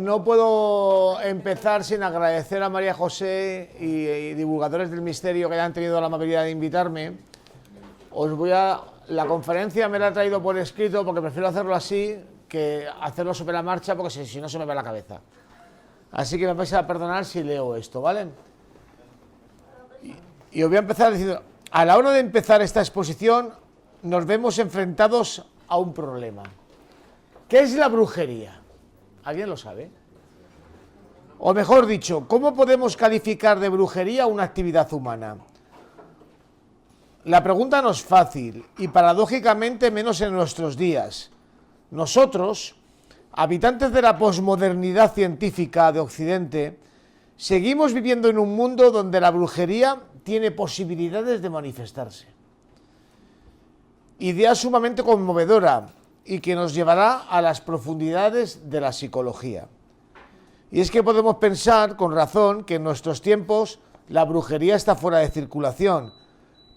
no puedo empezar sin agradecer a María José y divulgadores del misterio que han tenido la amabilidad de invitarme. La conferencia me la he traído por escrito porque prefiero hacerlo así que hacerlo sobre la marcha, porque si no se me va la cabeza. Así que me vais a perdonar si leo esto, ¿vale? Y os voy a empezar diciendo, a la hora de empezar esta exposición nos vemos enfrentados a un problema. ¿Qué es la brujería? ¿Alguien lo sabe? O mejor dicho, ¿cómo podemos calificar de brujería una actividad humana? La pregunta no es fácil y paradójicamente menos en nuestros días. Nosotros, habitantes de la posmodernidad científica de Occidente, seguimos viviendo en un mundo donde la brujería tiene posibilidades de manifestarse. Idea sumamente conmovedora y que nos llevará a las profundidades de la psicología. Y es que podemos pensar, con razón, que en nuestros tiempos la brujería está fuera de circulación,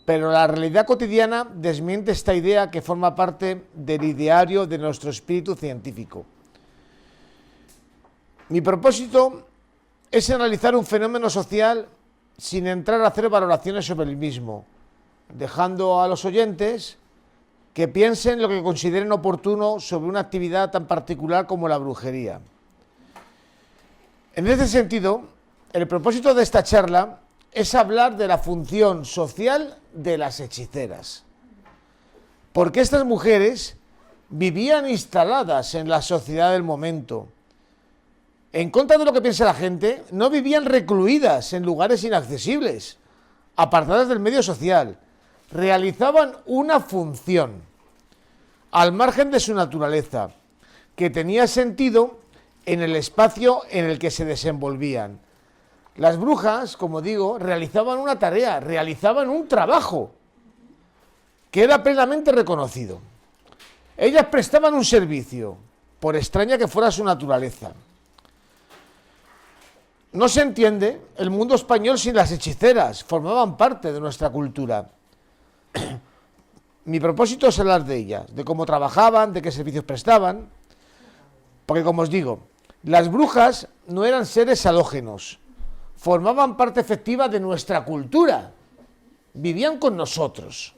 pero la realidad cotidiana desmiente esta idea que forma parte del ideario de nuestro espíritu científico. Mi propósito es analizar un fenómeno social sin entrar a hacer valoraciones sobre el mismo, dejando a los oyentes que piensen lo que consideren oportuno sobre una actividad tan particular como la brujería. En este sentido, el propósito de esta charla es hablar de la función social de las hechiceras. Porque estas mujeres vivían instaladas en la sociedad del momento. En contra de lo que piensa la gente, no vivían recluidas en lugares inaccesibles, apartadas del medio social. Realizaban una función, al margen de su naturaleza, que tenía sentido en el espacio en el que se desenvolvían. Las brujas, como digo, realizaban una tarea, realizaban un trabajo, que era plenamente reconocido. Ellas prestaban un servicio, por extraña que fuera su naturaleza. No se entiende el mundo español sin las hechiceras, formaban parte de nuestra cultura. Mi propósito es hablar de ellas, de cómo trabajaban, de qué servicios prestaban, porque como os digo, las brujas no eran seres halógenos, formaban parte efectiva de nuestra cultura, vivían con nosotros.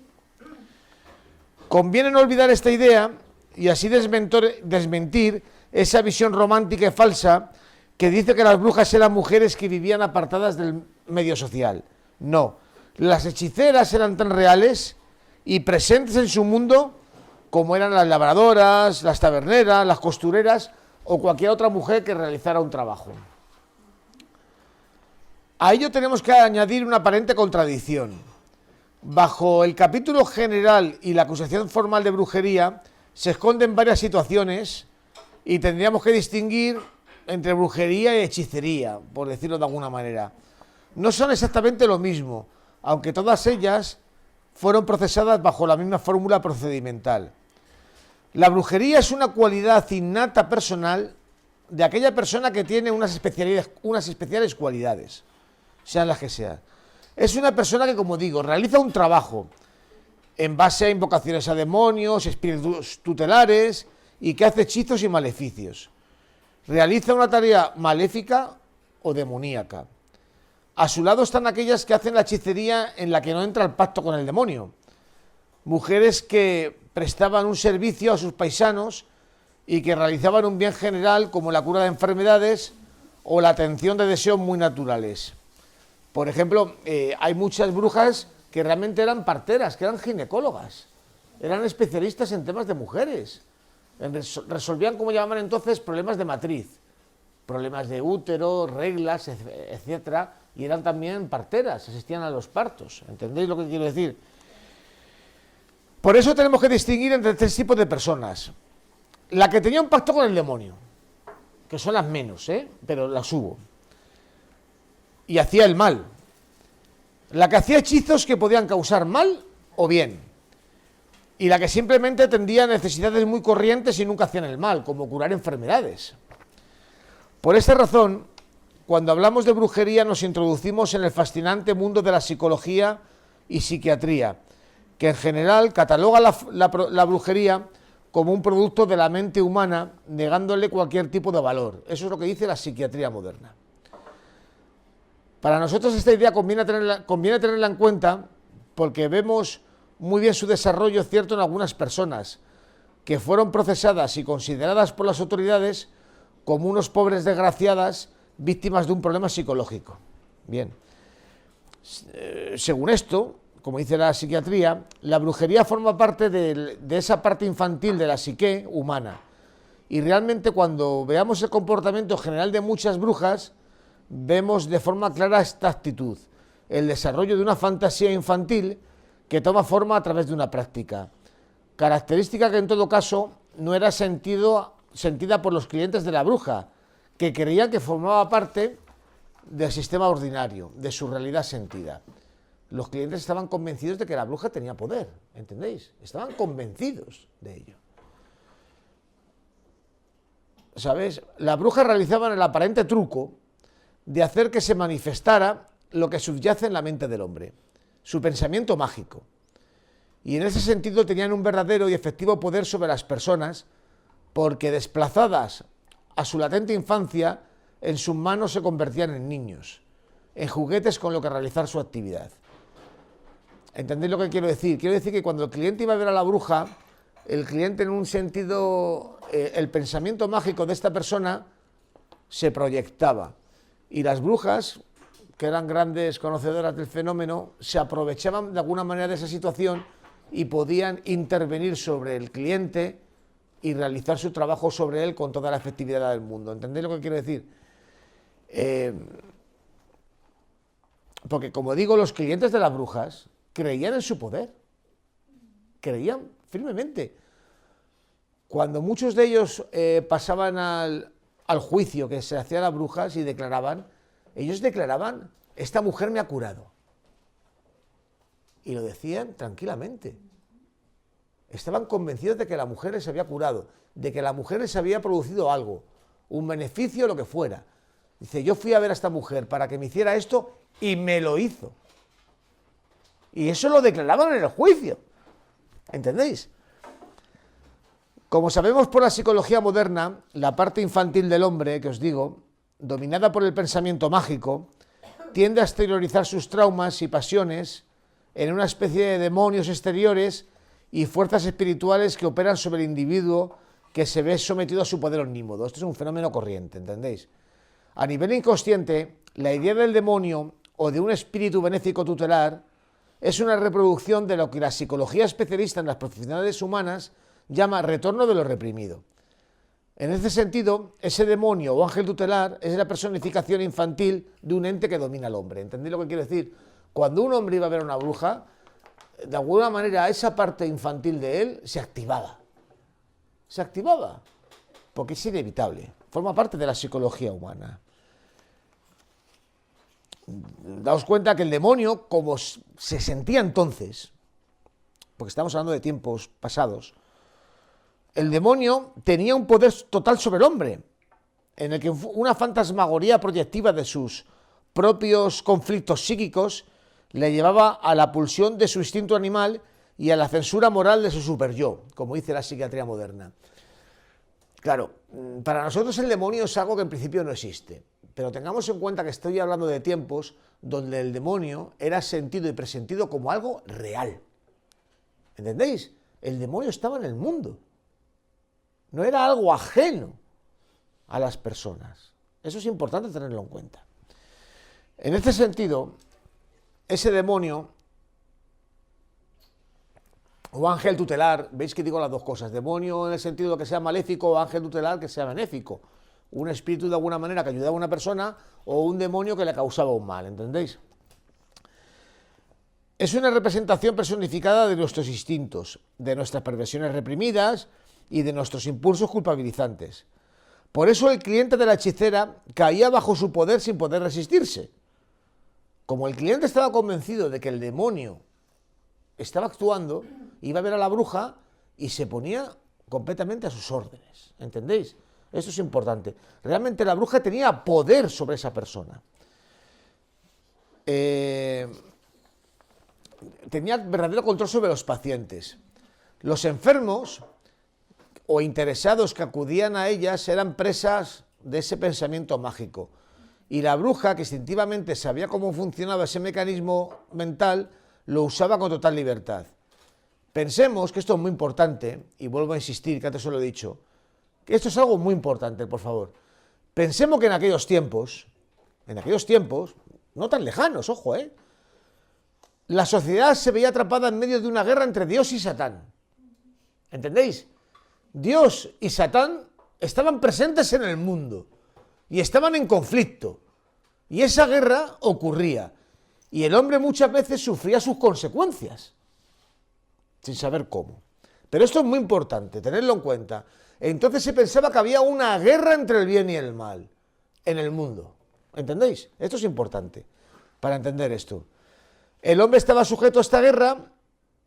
Conviene no olvidar esta idea y así desmentir esa visión romántica y falsa que dice que las brujas eran mujeres que vivían apartadas del medio social. No, las hechiceras eran tan reales y presentes en su mundo como eran las labradoras, las taberneras, las costureras o cualquier otra mujer que realizara un trabajo. A ello tenemos que añadir una aparente contradicción. Bajo el capítulo general y la acusación formal de brujería se esconden varias situaciones y tendríamos que distinguir entre brujería y hechicería, por decirlo de alguna manera. No son exactamente lo mismo, aunque todas ellas fueron procesadas bajo la misma fórmula procedimental. La brujería es una cualidad innata personal de aquella persona que tiene unas especiales cualidades, sean las que sean. Es una persona que, como digo, realiza un trabajo en base a invocaciones a demonios, espíritus tutelares y que hace hechizos y maleficios. Realiza una tarea maléfica o demoníaca. A su lado están aquellas que hacen la hechicería en la que no entra el pacto con el demonio. Mujeres que prestaban un servicio a sus paisanos y que realizaban un bien general como la cura de enfermedades o la atención de deseos muy naturales. Por ejemplo, hay muchas brujas que realmente eran parteras, que eran ginecólogas, eran especialistas en temas de mujeres. Resolvían, como llamaban entonces, problemas de matriz, problemas de útero, reglas, etcétera, y eran también parteras, asistían a los partos. ¿Entendéis lo que quiero decir? Por eso tenemos que distinguir entre tres tipos de personas. La que tenía un pacto con el demonio, que son las menos, pero las hubo, y hacía el mal. La que hacía hechizos que podían causar mal o bien. Y la que simplemente atendía necesidades muy corrientes y nunca hacían el mal, como curar enfermedades. Por esta razón, cuando hablamos de brujería nos introducimos en el fascinante mundo de la psicología y psiquiatría, que en general cataloga la brujería como un producto de la mente humana, negándole cualquier tipo de valor. Eso es lo que dice la psiquiatría moderna. Para nosotros esta idea conviene tenerla en cuenta porque vemos muy bien su desarrollo cierto en algunas personas que fueron procesadas y consideradas por las autoridades como unos pobres desgraciadas víctimas de un problema psicológico. Bien, según esto, como dice la psiquiatría, la brujería forma parte de esa parte infantil de la psique humana. Y realmente cuando veamos el comportamiento general de muchas brujas, vemos de forma clara esta actitud, el desarrollo de una fantasía infantil que toma forma a través de una práctica. Característica que en todo caso no era sentida por los clientes de la bruja, que creían que formaba parte del sistema ordinario, de su realidad sentida. Los clientes estaban convencidos de que la bruja tenía poder, ¿entendéis? Estaban convencidos de ello. ¿Sabes? Las brujas realizaban el aparente truco de hacer que se manifestara lo que subyace en la mente del hombre, su pensamiento mágico. Y en ese sentido tenían un verdadero y efectivo poder sobre las personas, porque desplazadas a su latente infancia, en sus manos se convertían en niños, en juguetes con lo que realizar su actividad. ¿Entendéis lo que quiero decir? Quiero decir que cuando el cliente iba a ver a la bruja, el cliente en un sentido, el pensamiento mágico de esta persona se proyectaba. Y las brujas, que eran grandes conocedoras del fenómeno, se aprovechaban de alguna manera de esa situación y podían intervenir sobre el cliente y realizar su trabajo sobre él con toda la efectividad del mundo. ¿Entendéis lo que quiero decir? Porque como digo, los clientes de las brujas creían en su poder, creían firmemente. Cuando muchos de ellos pasaban al juicio que se hacía a las brujas y declaraban, ellos declaraban, esta mujer me ha curado. Y lo decían tranquilamente. Estaban convencidos de que la mujer les había curado, de que la mujer les había producido algo, un beneficio, lo que fuera. Dice, yo fui a ver a esta mujer para que me hiciera esto y me lo hizo. Y eso lo declaraban en el juicio. ¿Entendéis? Como sabemos por la psicología moderna, la parte infantil del hombre, que os digo, dominada por el pensamiento mágico, tiende a exteriorizar sus traumas y pasiones en una especie de demonios exteriores y fuerzas espirituales que operan sobre el individuo que se ve sometido a su poder omnímodo. Esto es un fenómeno corriente, ¿entendéis? A nivel inconsciente, la idea del demonio o de un espíritu benéfico tutelar es una reproducción de lo que la psicología especialista en las profesionales humanas llama retorno de lo reprimido. En ese sentido, ese demonio o ángel tutelar es la personificación infantil de un ente que domina al hombre. ¿Entendéis lo que quiero decir? Cuando un hombre iba a ver a una bruja, de alguna manera esa parte infantil de él se activaba. Se activaba, porque es inevitable, forma parte de la psicología humana. Daos cuenta que el demonio, como se sentía entonces, porque estamos hablando de tiempos pasados, el demonio tenía un poder total sobre el hombre, en el que una fantasmagoría proyectiva de sus propios conflictos psíquicos le llevaba a la pulsión de su instinto animal y a la censura moral de su superyo, como dice la psiquiatría moderna. Claro, para nosotros el demonio es algo que en principio no existe, pero tengamos en cuenta que estoy hablando de tiempos donde el demonio era sentido y presentido como algo real. ¿Entendéis? El demonio estaba en el mundo. No era algo ajeno a las personas. Eso es importante tenerlo en cuenta. En este sentido, ese demonio o ángel tutelar, veis que digo las dos cosas, demonio en el sentido de que sea maléfico o ángel tutelar que sea benéfico, un espíritu de alguna manera que ayudaba a una persona o un demonio que le causaba un mal, ¿entendéis? Es una representación personificada de nuestros instintos, de nuestras perversiones reprimidas y de nuestros impulsos culpabilizantes. Por eso el cliente de la hechicera caía bajo su poder sin poder resistirse. Como el cliente estaba convencido de que el demonio estaba actuando, iba a ver a la bruja y se ponía completamente a sus órdenes. ¿Entendéis? Esto es importante. Realmente la bruja tenía poder sobre esa persona. Tenía verdadero control sobre los pacientes. Los enfermos o interesados que acudían a ellas eran presas de ese pensamiento mágico. Y la bruja, que instintivamente sabía cómo funcionaba ese mecanismo mental, lo usaba con total libertad. Pensemos que esto es muy importante, y vuelvo a insistir, que antes os lo he dicho, que esto es algo muy importante, por favor. Pensemos que en aquellos tiempos, no tan lejanos, ojo, la sociedad se veía atrapada en medio de una guerra entre Dios y Satán. ¿Entendéis? Dios y Satán estaban presentes en el mundo y estaban en conflicto. Y esa guerra ocurría. Y el hombre muchas veces sufría sus consecuencias, sin saber cómo. Pero esto es muy importante, tenerlo en cuenta. Entonces se pensaba que había una guerra entre el bien y el mal en el mundo. ¿Entendéis? Esto es importante para entender esto. El hombre estaba sujeto a esta guerra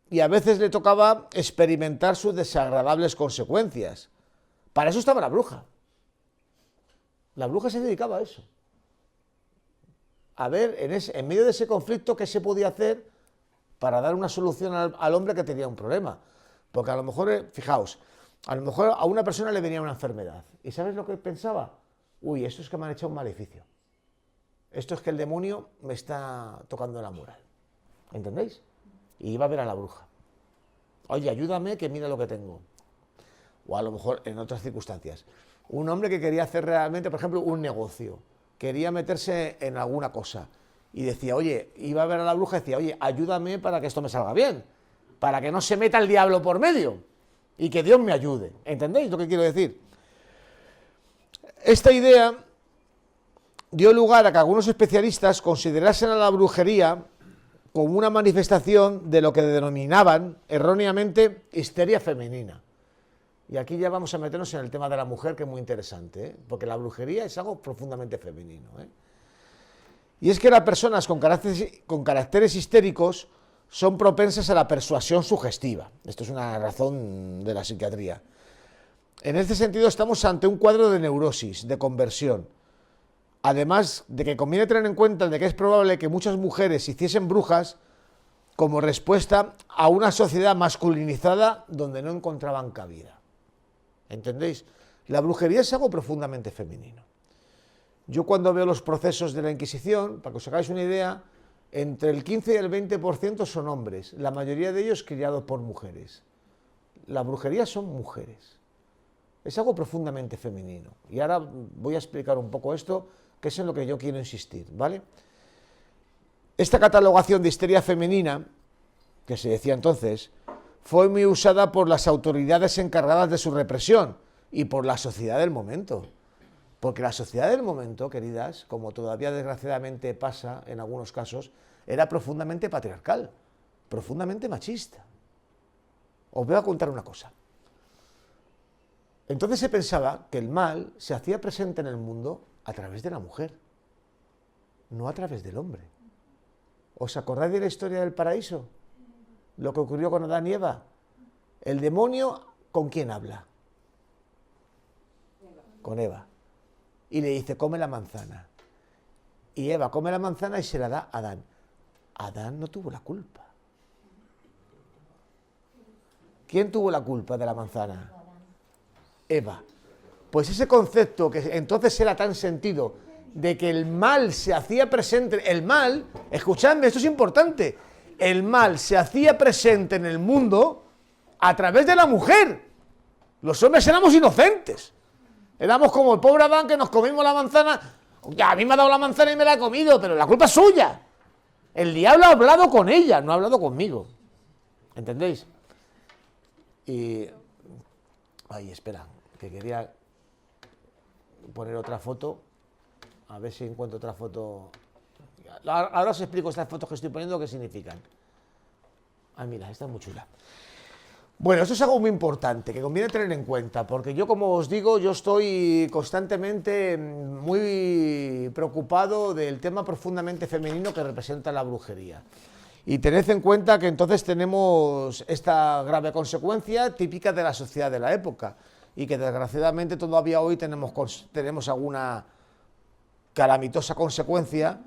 y a veces le tocaba experimentar sus desagradables consecuencias. Para eso estaba la bruja. La bruja se dedicaba a eso. A ver, en medio de ese conflicto, qué se podía hacer para dar una solución al hombre que tenía un problema. Porque a lo mejor, fijaos, a lo mejor a una persona le venía una enfermedad. ¿Y sabes lo que pensaba? Uy, esto es que me han hecho un maleficio. Esto es que el demonio me está tocando la moral. ¿Entendéis? Y iba a ver a la bruja. Oye, ayúdame que mira lo que tengo. O a lo mejor en otras circunstancias. Un hombre que quería hacer realmente, por ejemplo, un negocio. Quería meterse en alguna cosa. Y decía, oye, iba a ver a la bruja y decía, oye, ayúdame para que esto me salga bien. Para que no se meta el diablo por medio. Y que Dios me ayude. ¿Entendéis lo que quiero decir? Esta idea dio lugar a que algunos especialistas considerasen a la brujería como una manifestación de lo que denominaban erróneamente histeria femenina. Y aquí ya vamos a meternos en el tema de la mujer, que es muy interesante, porque la brujería es algo profundamente femenino. Y es que las personas con caracteres histéricos son propensas a la persuasión sugestiva. Esto es una razón de la psiquiatría. En este sentido estamos ante un cuadro de neurosis, de conversión. Además de que conviene tener en cuenta de que es probable que muchas mujeres se hiciesen brujas como respuesta a una sociedad masculinizada donde no encontraban cabida. ¿Entendéis? La brujería es algo profundamente femenino. Yo cuando veo los procesos de la Inquisición, para que os hagáis una idea, entre el 15 y el 20% son hombres, la mayoría de ellos criados por mujeres. La brujería son mujeres. Es algo profundamente femenino. Y ahora voy a explicar un poco esto, que es en lo que yo quiero insistir, ¿vale? Esta catalogación de histeria femenina, que se decía entonces, fue muy usada por las autoridades encargadas de su represión y por la sociedad del momento. Porque la sociedad del momento, queridas, como todavía desgraciadamente pasa en algunos casos, era profundamente patriarcal, profundamente machista. Os voy a contar una cosa. Entonces se pensaba que el mal se hacía presente en el mundo a través de la mujer, no a través del hombre. ¿Os acordáis de la historia del paraíso? Lo que ocurrió con Adán y Eva. El demonio, ¿con quién habla? Con Eva. Y le dice, come la manzana. Y Eva come la manzana y se la da a Adán. Adán no tuvo la culpa. ¿Quién tuvo la culpa de la manzana? Eva. Pues ese concepto que entonces era tan sentido de que el mal se hacía presente, el mal, escuchadme, esto es importante, el mal se hacía presente en el mundo a través de la mujer. Los hombres éramos inocentes. Éramos como el pobre Adán que nos comimos la manzana. Ya, a mí me ha dado la manzana y me la he comido, pero la culpa es suya. El diablo ha hablado con ella, no ha hablado conmigo. ¿Entendéis? Y... ay, espera, que quería poner otra foto. A ver si encuentro otra foto. Ahora os explico estas fotos que estoy poniendo qué significan. Ah, mira, esta es muy chula. Bueno, esto es algo muy importante que conviene tener en cuenta, porque yo, como os digo, yo estoy constantemente muy preocupado del tema profundamente femenino que representa la brujería. Y tened en cuenta que entonces tenemos esta grave consecuencia típica de la sociedad de la época y que desgraciadamente todavía hoy tenemos alguna calamitosa consecuencia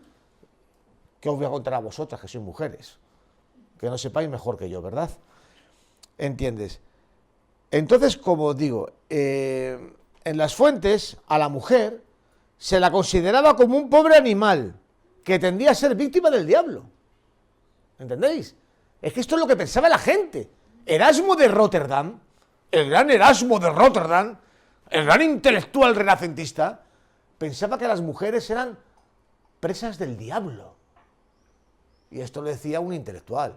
que os voy a contar a vosotras, que sois mujeres, que no sepáis mejor que yo, ¿verdad? ¿Entiendes? Entonces, como os digo, en las fuentes a la mujer se la consideraba como un pobre animal que tendía a ser víctima del diablo. ¿Entendéis? Es que esto es lo que pensaba la gente. Erasmo de Rotterdam, el gran Erasmo de Rotterdam, el gran intelectual renacentista, pensaba que las mujeres eran presas del diablo. Y esto lo decía un intelectual.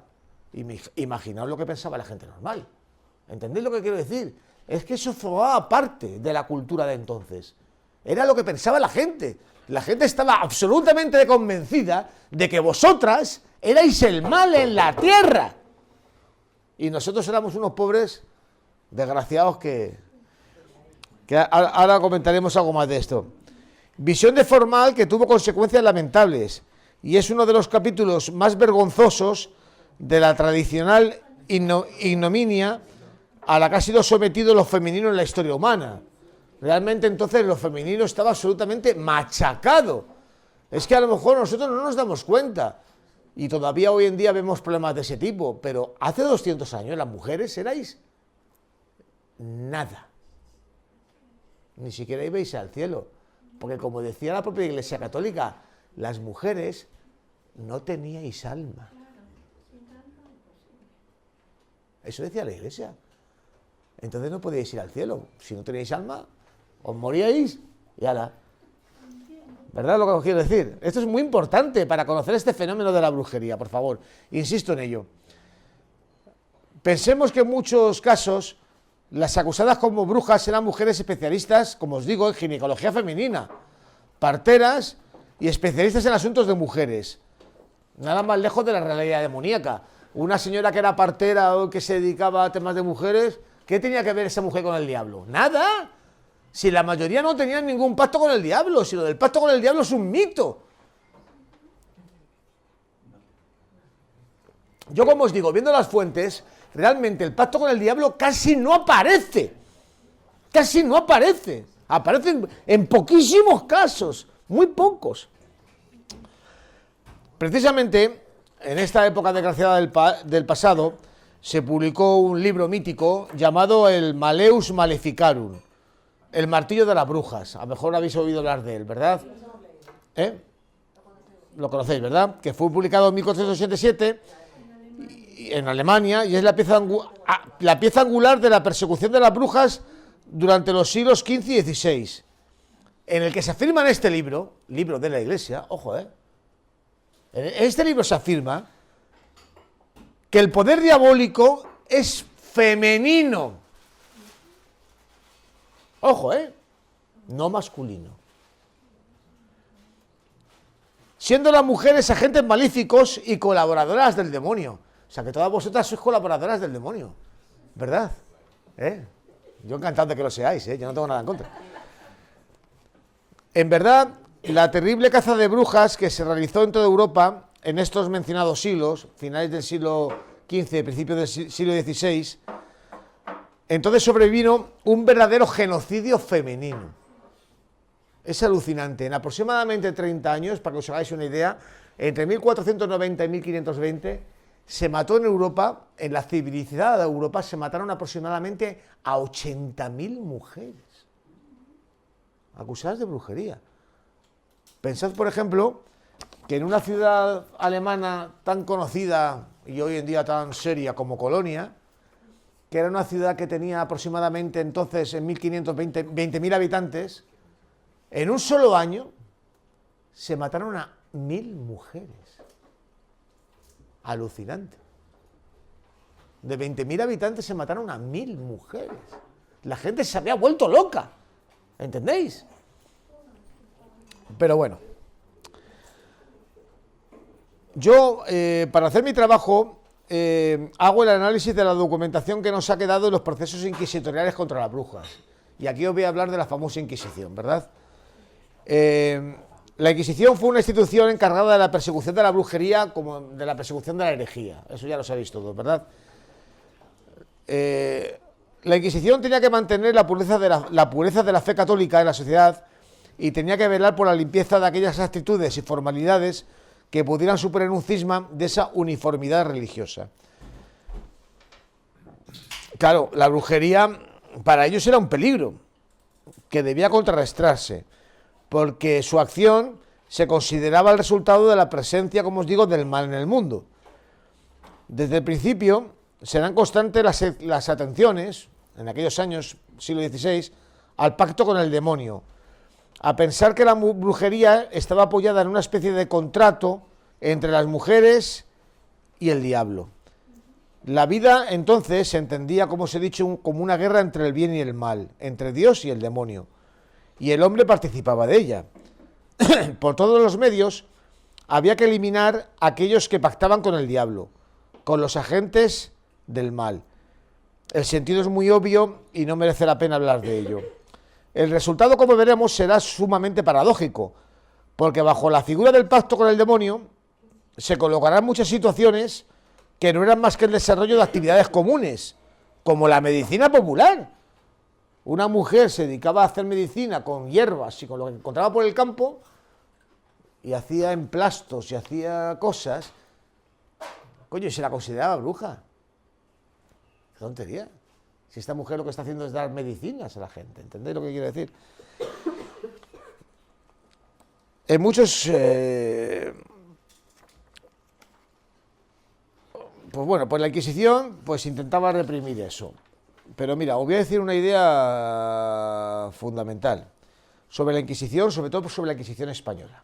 Imaginaos lo que pensaba la gente normal. ¿Entendéis lo que quiero decir? Es que eso formaba parte de la cultura de entonces. Era lo que pensaba la gente. La gente estaba absolutamente convencida de que vosotras erais el mal en la tierra. Y nosotros éramos unos pobres desgraciados que ahora comentaremos algo más de esto. Visión deformal que tuvo consecuencias lamentables. Y es uno de los capítulos más vergonzosos de la tradicional ignominia a la que ha sido sometido lo femenino en la historia humana. Realmente entonces lo femenino estaba absolutamente machacado. Es que a lo mejor nosotros no nos damos cuenta. Y todavía hoy en día vemos problemas de ese tipo. Pero hace 200 años las mujeres erais nada. Ni siquiera ibais al cielo. Porque como decía la propia Iglesia Católica, las mujeres no teníais alma. Eso decía la Iglesia. Entonces no podíais ir al cielo. Si no teníais alma, os moríais y ala. ¿Verdad lo que os quiero decir? Esto es muy importante para conocer este fenómeno de la brujería, por favor. Insisto en ello. Pensemos que en muchos casos las acusadas como brujas eran mujeres especialistas, como os digo, en ginecología femenina, parteras y especialistas en asuntos de mujeres. Nada más lejos de la realidad demoníaca. Una señora que era partera o que se dedicaba a temas de mujeres, ¿qué tenía que ver esa mujer con el diablo? ¡Nada! Si la mayoría no tenían ningún pacto con el diablo, si lo del pacto con el diablo es un mito. Yo, como os digo, viendo las fuentes, realmente el pacto con el diablo casi no aparece. Casi no aparece. Aparece en poquísimos casos, muy pocos. Precisamente, en esta época desgraciada del pasado, se publicó un libro mítico llamado el Maleus Maleficarum, el martillo de las brujas. A lo mejor habéis oído hablar de él, ¿verdad? Lo conocéis, ¿verdad? Que fue publicado en 1487 en Alemania y es la pieza angular de la persecución de las brujas durante los siglos XV y XVI, en el que se afirma en este libro de la Iglesia, ojo, en este libro se afirma que el poder diabólico es femenino. Ojo, no masculino. Siendo las mujeres agentes malíficos y colaboradoras del demonio. O sea, que todas vosotras sois colaboradoras del demonio, ¿verdad? Yo encantado de que lo seáis, yo no tengo nada en contra. En verdad, la terrible caza de brujas que se realizó en toda Europa en estos mencionados siglos, finales del siglo XV, principios del siglo XVI, entonces sobrevino un verdadero genocidio femenino. Es alucinante. En aproximadamente 30 años, para que os hagáis una idea, entre 1490 y 1520, se mató en Europa, en la civilizada Europa, se mataron aproximadamente a 80.000 mujeres acusadas de brujería. Pensad, por ejemplo, que en una ciudad alemana tan conocida y hoy en día tan seria como Colonia, que era una ciudad que tenía aproximadamente entonces en 1520 20.000 habitantes, en un solo año se mataron a 1.000 mujeres. Alucinante. De 20.000 habitantes se mataron a 1.000 mujeres. La gente se había vuelto loca. ¿Entendéis? Pero bueno. Yo, para hacer mi trabajo, hago el análisis de la documentación que nos ha quedado en los procesos inquisitoriales contra las brujas. Y aquí os voy a hablar de la famosa Inquisición, ¿verdad? La Inquisición fue una institución encargada de la persecución de la brujería como de la persecución de la herejía. Eso ya lo sabéis todos, ¿verdad? La Inquisición tenía que mantener la pureza de la fe católica en la sociedad y tenía que velar por la limpieza de aquellas actitudes y formalidades que pudieran suponer un cisma de esa uniformidad religiosa. Claro, la brujería para ellos era un peligro que debía contrarrestarse, porque su acción se consideraba el resultado de la presencia, como os digo, del mal en el mundo. Desde el principio serán constantes las atenciones, en aquellos años, siglo XVI, al pacto con el demonio, a pensar que la brujería estaba apoyada en una especie de contrato entre las mujeres y el diablo. La vida entonces se entendía, como os he dicho, como una guerra entre el bien y el mal, entre Dios y el demonio, y el hombre participaba de ella. Por todos los medios había que eliminar a aquellos que pactaban con el diablo, con los agentes del mal. El sentido es muy obvio y no merece la pena hablar de ello. El resultado, como veremos, será sumamente paradójico, porque bajo la figura del pacto con el demonio se colocarán muchas situaciones que no eran más que el desarrollo de actividades comunes, como la medicina popular. Una mujer se dedicaba a hacer medicina con hierbas y con lo que encontraba por el campo, y hacía emplastos y hacía cosas. Coño, y se la consideraba bruja. Qué tontería. Si esta mujer lo que está haciendo es dar medicinas a la gente, ¿entendéis lo que quiero decir? En muchos... pues bueno, pues la Inquisición pues intentaba reprimir eso. Pero mira, os voy a decir una idea fundamental sobre la Inquisición, sobre todo sobre la Inquisición española.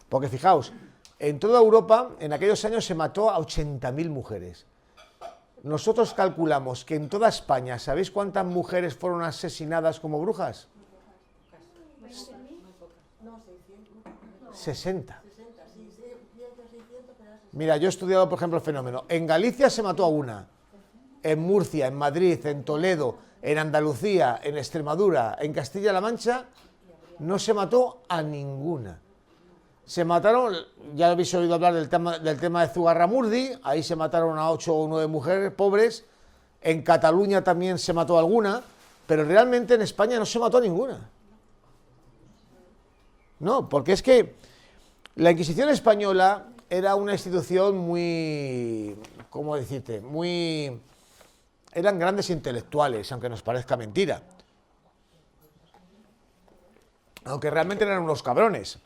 Porque fijaos, en toda Europa en aquellos años se mató a 80.000 mujeres. Nosotros calculamos que en toda España, ¿sabéis cuántas mujeres fueron asesinadas como brujas? 60. Mira, yo he estudiado, por ejemplo, el fenómeno. En Galicia se mató a una, en Murcia, en Madrid, en Toledo, en Andalucía, en Extremadura, en Castilla-La Mancha, no se mató a ninguna. Se mataron, ya habéis oído hablar del tema de Zugarramurdi, ahí se mataron a 8 o 9 mujeres pobres, en Cataluña también se mató a alguna, pero realmente en España no se mató a ninguna. No, porque es que la Inquisición española era una institución muy, ¿cómo decirte? Eran grandes intelectuales, aunque nos parezca mentira. Aunque realmente eran unos cabrones.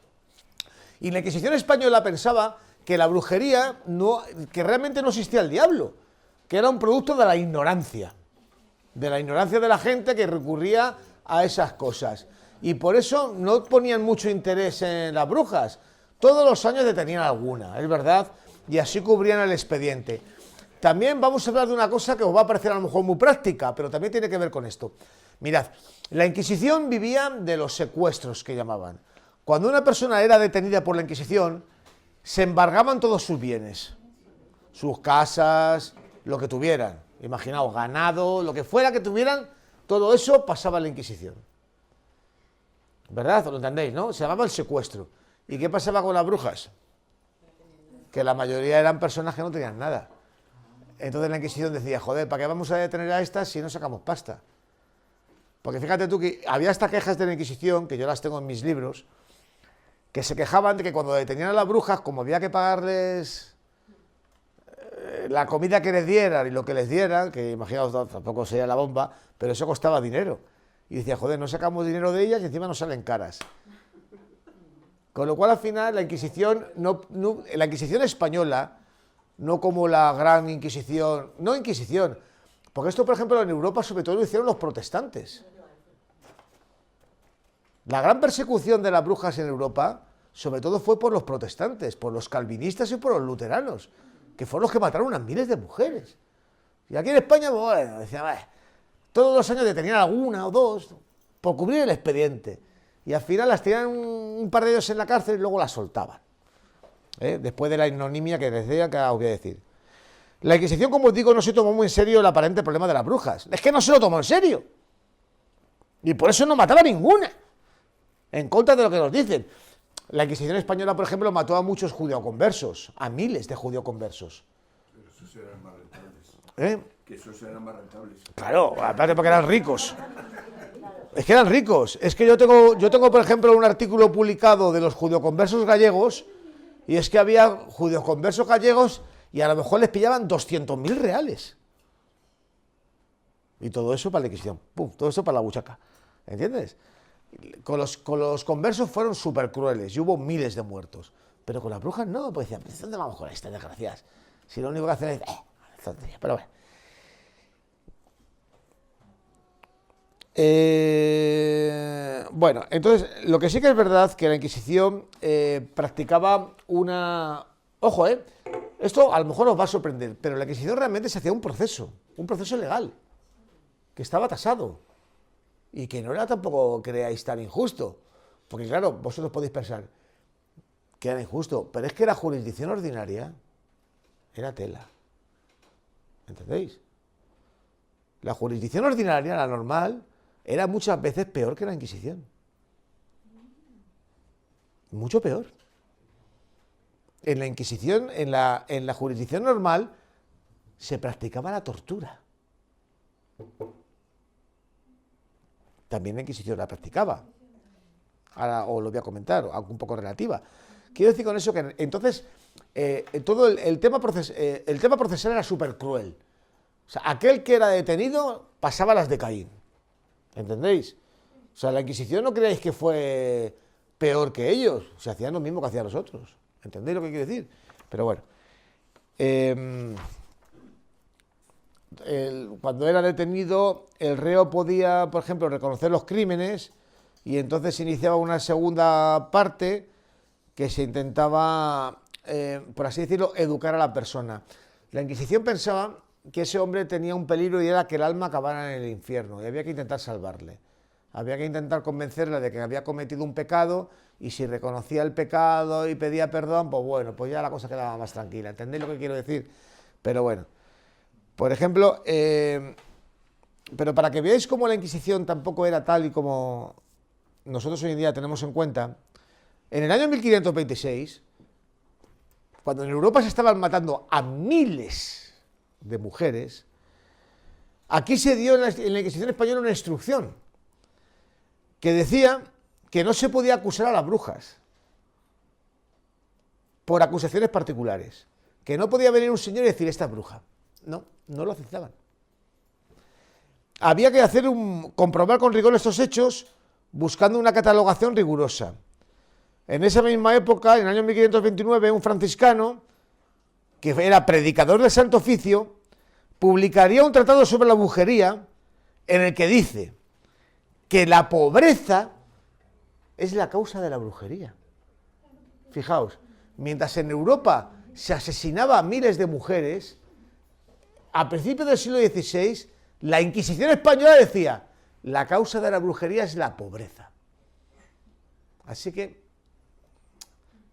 Y la Inquisición española pensaba que la brujería, que realmente no existía el diablo, que era un producto de la ignorancia de la gente que recurría a esas cosas. Y por eso no ponían mucho interés en las brujas. Todos los años detenían alguna, es verdad, y así cubrían el expediente. También vamos a hablar de una cosa que os va a parecer a lo mejor muy práctica, pero también tiene que ver con esto. Mirad, la Inquisición vivía de los secuestros que llamaban. Cuando una persona era detenida por la Inquisición, se embargaban todos sus bienes, sus casas, lo que tuvieran. Imaginaos, ganado, lo que fuera que tuvieran, todo eso pasaba a la Inquisición. ¿Verdad? ¿Lo entendéis, no? Se llamaba el secuestro. ¿Y qué pasaba con las brujas? Que la mayoría eran personas que no tenían nada. Entonces la Inquisición decía, joder, ¿para qué vamos a detener a estas si no sacamos pasta? Porque fíjate tú que había estas quejas de la Inquisición, que yo las tengo en mis libros, que se quejaban de que cuando detenían a las brujas, como había que pagarles la comida que les dieran y lo que les dieran, que imaginaos, tampoco sería la bomba, pero eso costaba dinero. Y decía, joder, no sacamos dinero de ellas y encima nos salen caras. Con lo cual, al final, la Inquisición española, no como la Gran Inquisición, no Inquisición, porque esto, por ejemplo, en Europa sobre todo lo hicieron los protestantes. La gran persecución de las brujas en Europa, sobre todo fue por los protestantes, por los calvinistas y por los luteranos, que fueron los que mataron a miles de mujeres. Y aquí en España, bueno, decían, todos los años detenían alguna o dos por cubrir el expediente. Y al final las tenían un par de ellos en la cárcel y luego las soltaban. Después de la ignominia que les decía, que os voy a decir. La Inquisición, como os digo, no se tomó muy en serio el aparente problema de las brujas. Es que no se lo tomó en serio. Y por eso no mataba a ninguna. En contra de lo que nos dicen. La Inquisición española, por ejemplo, mató a muchos judeoconversos, a miles de judeoconversos. Pero esos eran más rentables. Que esos eran más rentables. Claro, aparte porque eran ricos. Es que eran ricos. Es que yo tengo, por ejemplo, un artículo publicado de los judeoconversos gallegos, y es que había judeoconversos gallegos y a lo mejor les pillaban 200.000 reales. Y todo eso para la Inquisición. ¡Pum! Todo eso para la buchaca. ¿Entiendes? Con los conversos fueron súper crueles y hubo miles de muertos. Pero con las brujas no, pues decían, ¿dónde vamos con estas desgracias? Si lo único que hacen es... pero bueno. Bueno, entonces, lo que sí que es verdad que la Inquisición practicaba una... Ojo, esto a lo mejor os va a sorprender, pero la Inquisición realmente se hacía un proceso legal, que estaba tasado, y que no era tampoco, creáis, tan injusto, porque claro, vosotros podéis pensar que era injusto, pero es que la jurisdicción ordinaria era tela, ¿entendéis? La jurisdicción ordinaria, la normal, era muchas veces peor que la Inquisición. Mucho peor. En la Inquisición, en la jurisdicción normal, se practicaba la tortura. También la Inquisición la practicaba. Ahora os lo voy a comentar, aunque un poco relativa. Quiero decir con eso que entonces todo el tema procesal era súper cruel. O sea, aquel que era detenido pasaba las de Caín. ¿Entendéis? O sea, la Inquisición no creáis que fue peor que ellos. Se hacían lo mismo que hacían los otros. ¿Entendéis lo que quiero decir? Pero bueno. Cuando era detenido, el reo podía, por ejemplo, reconocer los crímenes y entonces se iniciaba una segunda parte que se intentaba, por así decirlo, educar a la persona. La Inquisición pensaba que ese hombre tenía un peligro y era que el alma acabara en el infierno y había que intentar salvarle. Había que intentar convencerle de que había cometido un pecado y si reconocía el pecado y pedía perdón, pues bueno, pues ya la cosa quedaba más tranquila. ¿Entendéis lo que quiero decir? Pero bueno, por ejemplo, pero para que veáis cómo la Inquisición tampoco era tal y como nosotros hoy en día tenemos en cuenta, en el año 1526, cuando en Europa se estaban matando a miles de mujeres, aquí se dio en la Inquisición española una instrucción que decía que no se podía acusar a las brujas por acusaciones particulares, que no podía venir un señor y decir esta es bruja. No lo aceptaban. Había que comprobar con rigor estos hechos buscando una catalogación rigurosa. En esa misma época, en el año 1529, un franciscano, que era predicador del Santo Oficio, publicaría un tratado sobre la brujería en el que dice que la pobreza es la causa de la brujería. Fijaos, mientras en Europa se asesinaba a miles de mujeres, a principios del siglo XVI, la Inquisición española decía, la causa de la brujería es la pobreza. Así que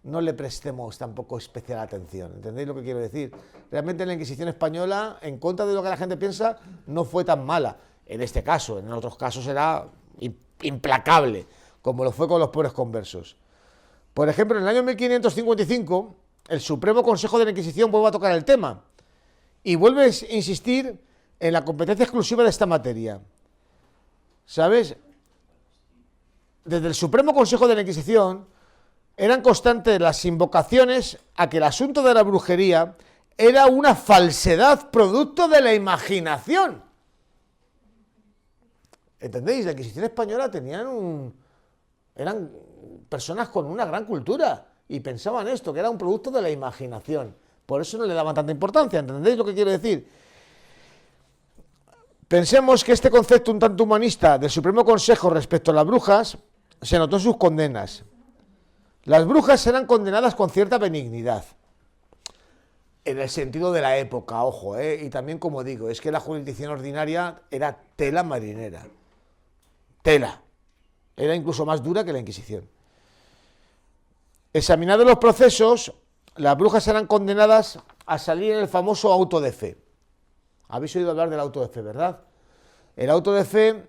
no le prestemos tampoco especial atención, ¿entendéis lo que quiero decir? Realmente la Inquisición española, en contra de lo que la gente piensa, no fue tan mala. En este caso, en otros casos era implacable, como lo fue con los pobres conversos. Por ejemplo, en el año 1555, el Supremo Consejo de la Inquisición vuelve a tocar el tema y vuelve a insistir en la competencia exclusiva de esta materia. ¿Sabes? Desde el Supremo Consejo de la Inquisición eran constantes las invocaciones a que el asunto de la brujería era una falsedad producto de la imaginación. ¿Entendéis? La Inquisición española eran personas con una gran cultura y pensaban esto, que era un producto de la imaginación. Por eso no le daban tanta importancia, ¿entendéis lo que quiero decir? Pensemos que este concepto un tanto humanista del Supremo Consejo respecto a las brujas se notó en sus condenas. Las brujas eran condenadas con cierta benignidad, en el sentido de la época, ojo, y también como digo, es que la jurisdicción ordinaria era tela marinera, tela, era incluso más dura que la Inquisición. Examinados los procesos, las brujas eran condenadas a salir en el famoso auto de fe. Habéis oído hablar del auto de fe, ¿verdad? El auto de fe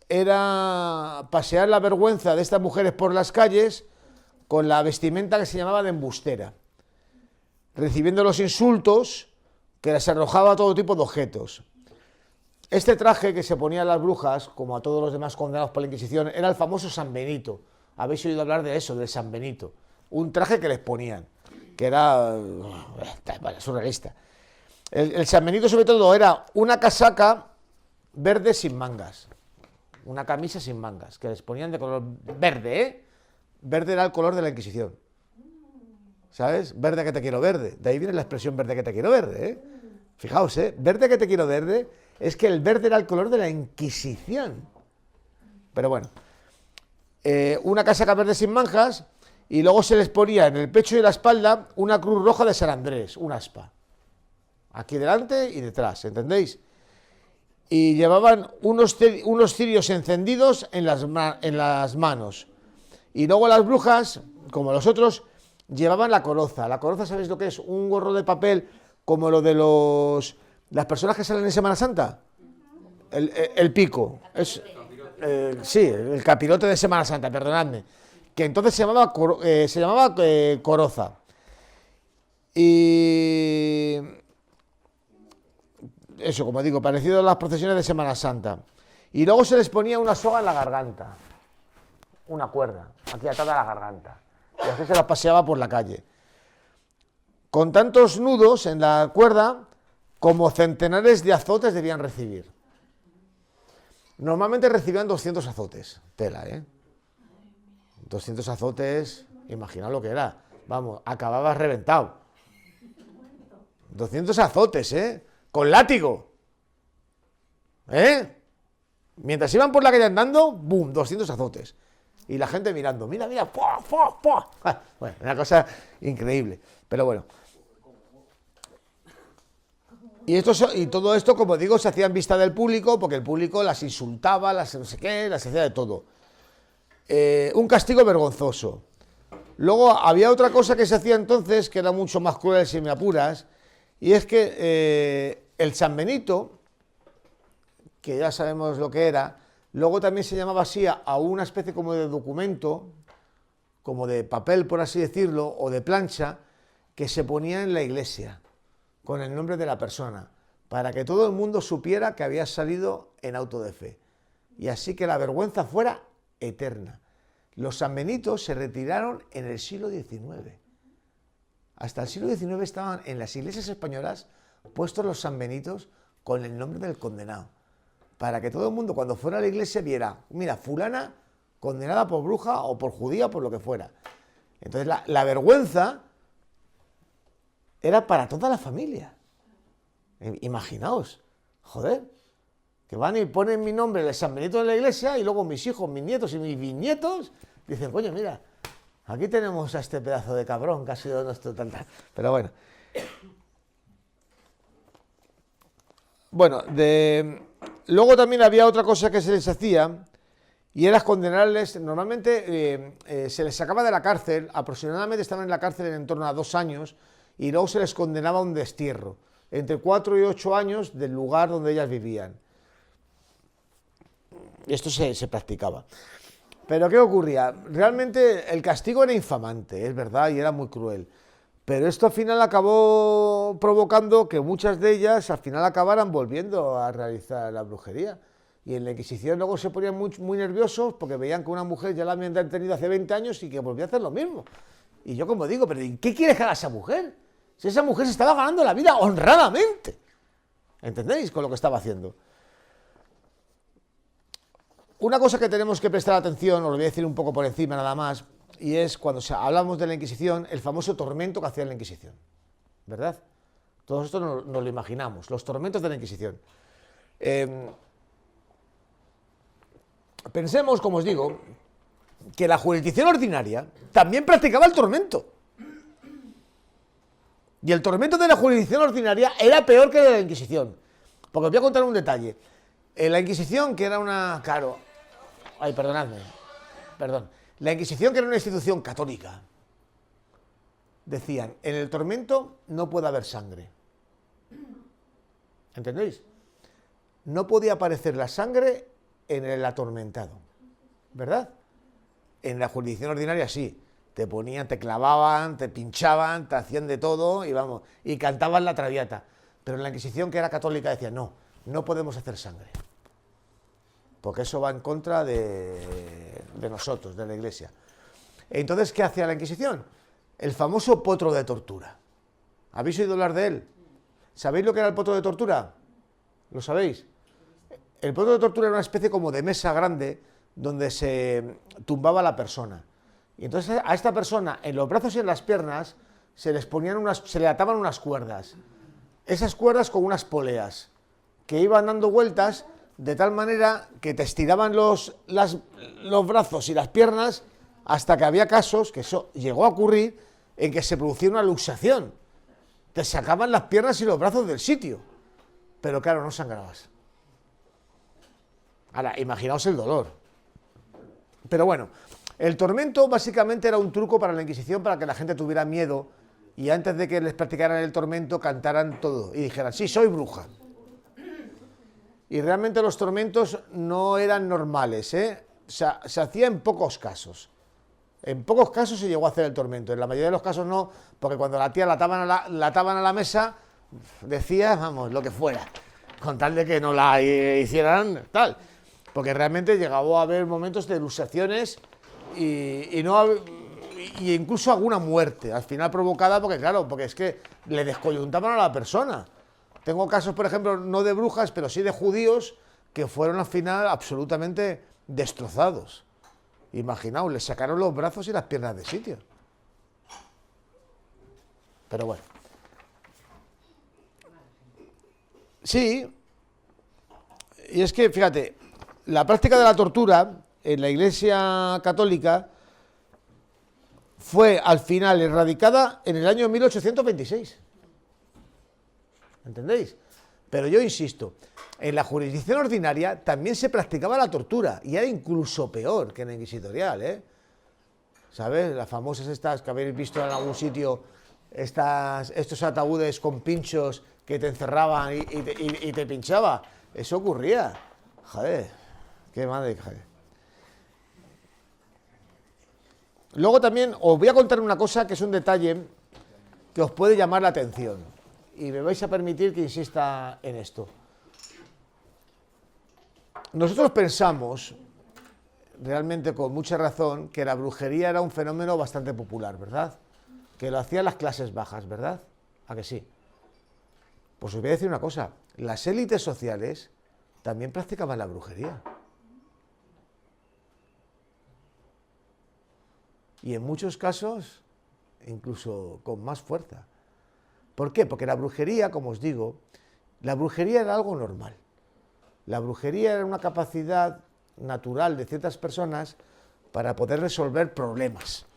era pasear la vergüenza de estas mujeres por las calles con la vestimenta que se llamaba de embustera, recibiendo los insultos que les arrojaba todo tipo de objetos. Este traje que se ponían las brujas, como a todos los demás condenados por la Inquisición, era el famoso San Benito. Habéis oído hablar de eso, del San Benito. Un traje que les ponían, que era surrealista. El San Benito sobre todo era una casaca verde sin mangas. Una camisa sin mangas, que les ponían de color verde, ¿eh? Verde era el color de la Inquisición. ¿Sabes? Verde que te quiero verde. De ahí viene la expresión verde que te quiero verde, ¿eh? Fijaos, ¿eh? Verde que te quiero verde, es que el verde era el color de la Inquisición. Pero bueno, una casaca verde sin mangas, y luego se les ponía en el pecho y la espalda una cruz roja de San Andrés, una aspa. Aquí delante y detrás, ¿entendéis? Y llevaban unos cirios encendidos en las manos. Y luego las brujas, como los otros, llevaban la coroza. La coroza, ¿sabéis lo que es? Un gorro de papel como lo de las personas que salen en Semana Santa. El pico. Sí, el capirote de Semana Santa, perdonadme. Que entonces se llamaba coroza. Y eso, como digo, parecido a las procesiones de Semana Santa. Y luego se les ponía una soga en la garganta, una cuerda, aquí atada a la garganta, y así se las paseaba por la calle, con tantos nudos en la cuerda como centenares de azotes debían recibir. Normalmente recibían 200 azotes, tela, 200 azotes, imaginaos lo que era, vamos, acababas reventado. 200 azotes, con látigo, mientras iban por la calle andando, ¡bum!, 200 azotes, y la gente mirando, mira, ¡pua, pua, pua! Bueno, una cosa increíble, pero bueno. Y todo esto, como digo, se hacía en vista del público, porque el público las insultaba, las no sé qué, las hacía de todo. Un castigo vergonzoso. Luego había otra cosa que se hacía entonces, que era mucho más cruel si me apuras, y es que el San Benito, que ya sabemos lo que era, luego también se llamaba así a una especie como de documento, como de papel, por así decirlo, o de plancha, que se ponía en la iglesia, con el nombre de la persona, para que todo el mundo supiera que había salido en auto de fe, y así que la vergüenza fuera eterna. Los sanbenitos se retiraron en el siglo XIX. Hasta el siglo XIX estaban en las iglesias españolas puestos los sanbenitos con el nombre del condenado, para que todo el mundo cuando fuera a la iglesia viera, mira, fulana condenada por bruja o por judía o por lo que fuera. Entonces la vergüenza era para toda la familia. Imaginaos, joder, que van y ponen mi nombre, el San Benito en la iglesia, y luego mis hijos, mis nietos y mis bisnietos dicen, coño, mira, aquí tenemos a este pedazo de cabrón que ha sido nuestro tal. Pero bueno. Bueno, luego también había otra cosa que se les hacía, y era condenarles, normalmente se les sacaba de la cárcel, aproximadamente estaban en la cárcel en torno a 2 años, y luego se les condenaba a un destierro, entre 4 y 8 años del lugar donde ellas vivían. Y esto se practicaba. Pero ¿qué ocurría? Realmente el castigo era infamante, es verdad, y era muy cruel. Pero esto al final acabó provocando que muchas de ellas al final acabaran volviendo a realizar la brujería. Y en la Inquisición luego se ponían muy nerviosos porque veían que una mujer ya la habían detenido hace 20 años y que volvía a hacer lo mismo. Y yo como digo, ¿pero qué quieres que haga esa mujer? Si esa mujer se estaba ganando la vida honradamente. ¿Entendéis? Con lo que estaba haciendo. Una cosa que tenemos que prestar atención, os lo voy a decir un poco por encima nada más, y es cuando hablamos de la Inquisición, el famoso tormento que hacía la Inquisición, ¿verdad? Todo esto nos lo imaginamos, los tormentos de la Inquisición. Pensemos, como os digo, que la jurisdicción ordinaria también practicaba el tormento. Y el tormento de la jurisdicción ordinaria era peor que el de la Inquisición. Porque os voy a contar un detalle. En la Inquisición, que era una... Claro... Ay, perdonadme. Perdón. La Inquisición, que era una institución católica, decían, en el tormento no puede haber sangre. ¿Entendéis? No podía aparecer la sangre en el atormentado. ¿Verdad? En la jurisdicción ordinaria sí. Te ponían, te clavaban, te pinchaban, te hacían de todo y vamos, y cantaban la Traviata. Pero en la Inquisición, que era católica, decían, no, no podemos hacer sangre. Porque eso va en contra de nosotros, de la Iglesia. Entonces, ¿qué hacía la Inquisición? El famoso potro de tortura. ¿Habéis oído hablar de él? ¿Sabéis lo que era el potro de tortura? ¿Lo sabéis? el método de tortura era una especie como de mesa grande donde se tumbaba a la persona. Y entonces a esta persona, en los brazos y en las piernas, se le ataban unas cuerdas. Esas cuerdas con unas poleas, que iban dando vueltas de tal manera que te estiraban los brazos y las piernas hasta que había casos, que eso llegó a ocurrir, en que se producía una luxación. Te sacaban las piernas y los brazos del sitio. Pero claro, no sangrabas. Ahora, imaginaos el dolor. Pero bueno, el tormento básicamente era un truco para la Inquisición para que la gente tuviera miedo y antes de que les practicaran el tormento cantaran todo y dijeran, sí, soy bruja. Y realmente los tormentos no eran normales, ¿eh? O sea, se hacía en pocos casos. En pocos casos se llegó a hacer el tormento, en la mayoría de los casos no, porque cuando la tía la ataban a la mesa, decía, vamos, lo que fuera, con tal de que no la hicieran tal, porque realmente llegaba a haber momentos de luxaciones y incluso alguna muerte, al final provocada, porque claro, porque es que le descoyuntaban a la persona. Tengo casos, por ejemplo, no de brujas, pero sí de judíos, que fueron al final absolutamente destrozados. Imaginaos, les sacaron los brazos y las piernas de sitio. Pero bueno. Sí, y es que, fíjate, la práctica de la tortura en la Iglesia Católica fue al final erradicada en el año 1826. ¿Entendéis? Pero yo insisto, en la jurisdicción ordinaria también se practicaba la tortura y era incluso peor que en la inquisitorial, ¿eh? ¿Sabes? Las famosas estas que habéis visto en algún sitio, estos ataúdes con pinchos que te encerraban y te pinchaba. Eso ocurría. Joder, qué madre, joder. Luego también os voy a contar una cosa que es un detalle que os puede llamar la atención. Y me vais a permitir que insista en esto. Nosotros pensamos, realmente con mucha razón, que la brujería era un fenómeno bastante popular, ¿verdad? Que lo hacían las clases bajas, ¿verdad? ¿A que sí? Pues os voy a decir una cosa, las élites sociales también practicaban la brujería. Y en muchos casos, incluso con más fuerza. ¿Por qué? Porque la brujería, como os digo, la brujería era algo normal. La brujería era una capacidad natural de ciertas personas para poder resolver problemas.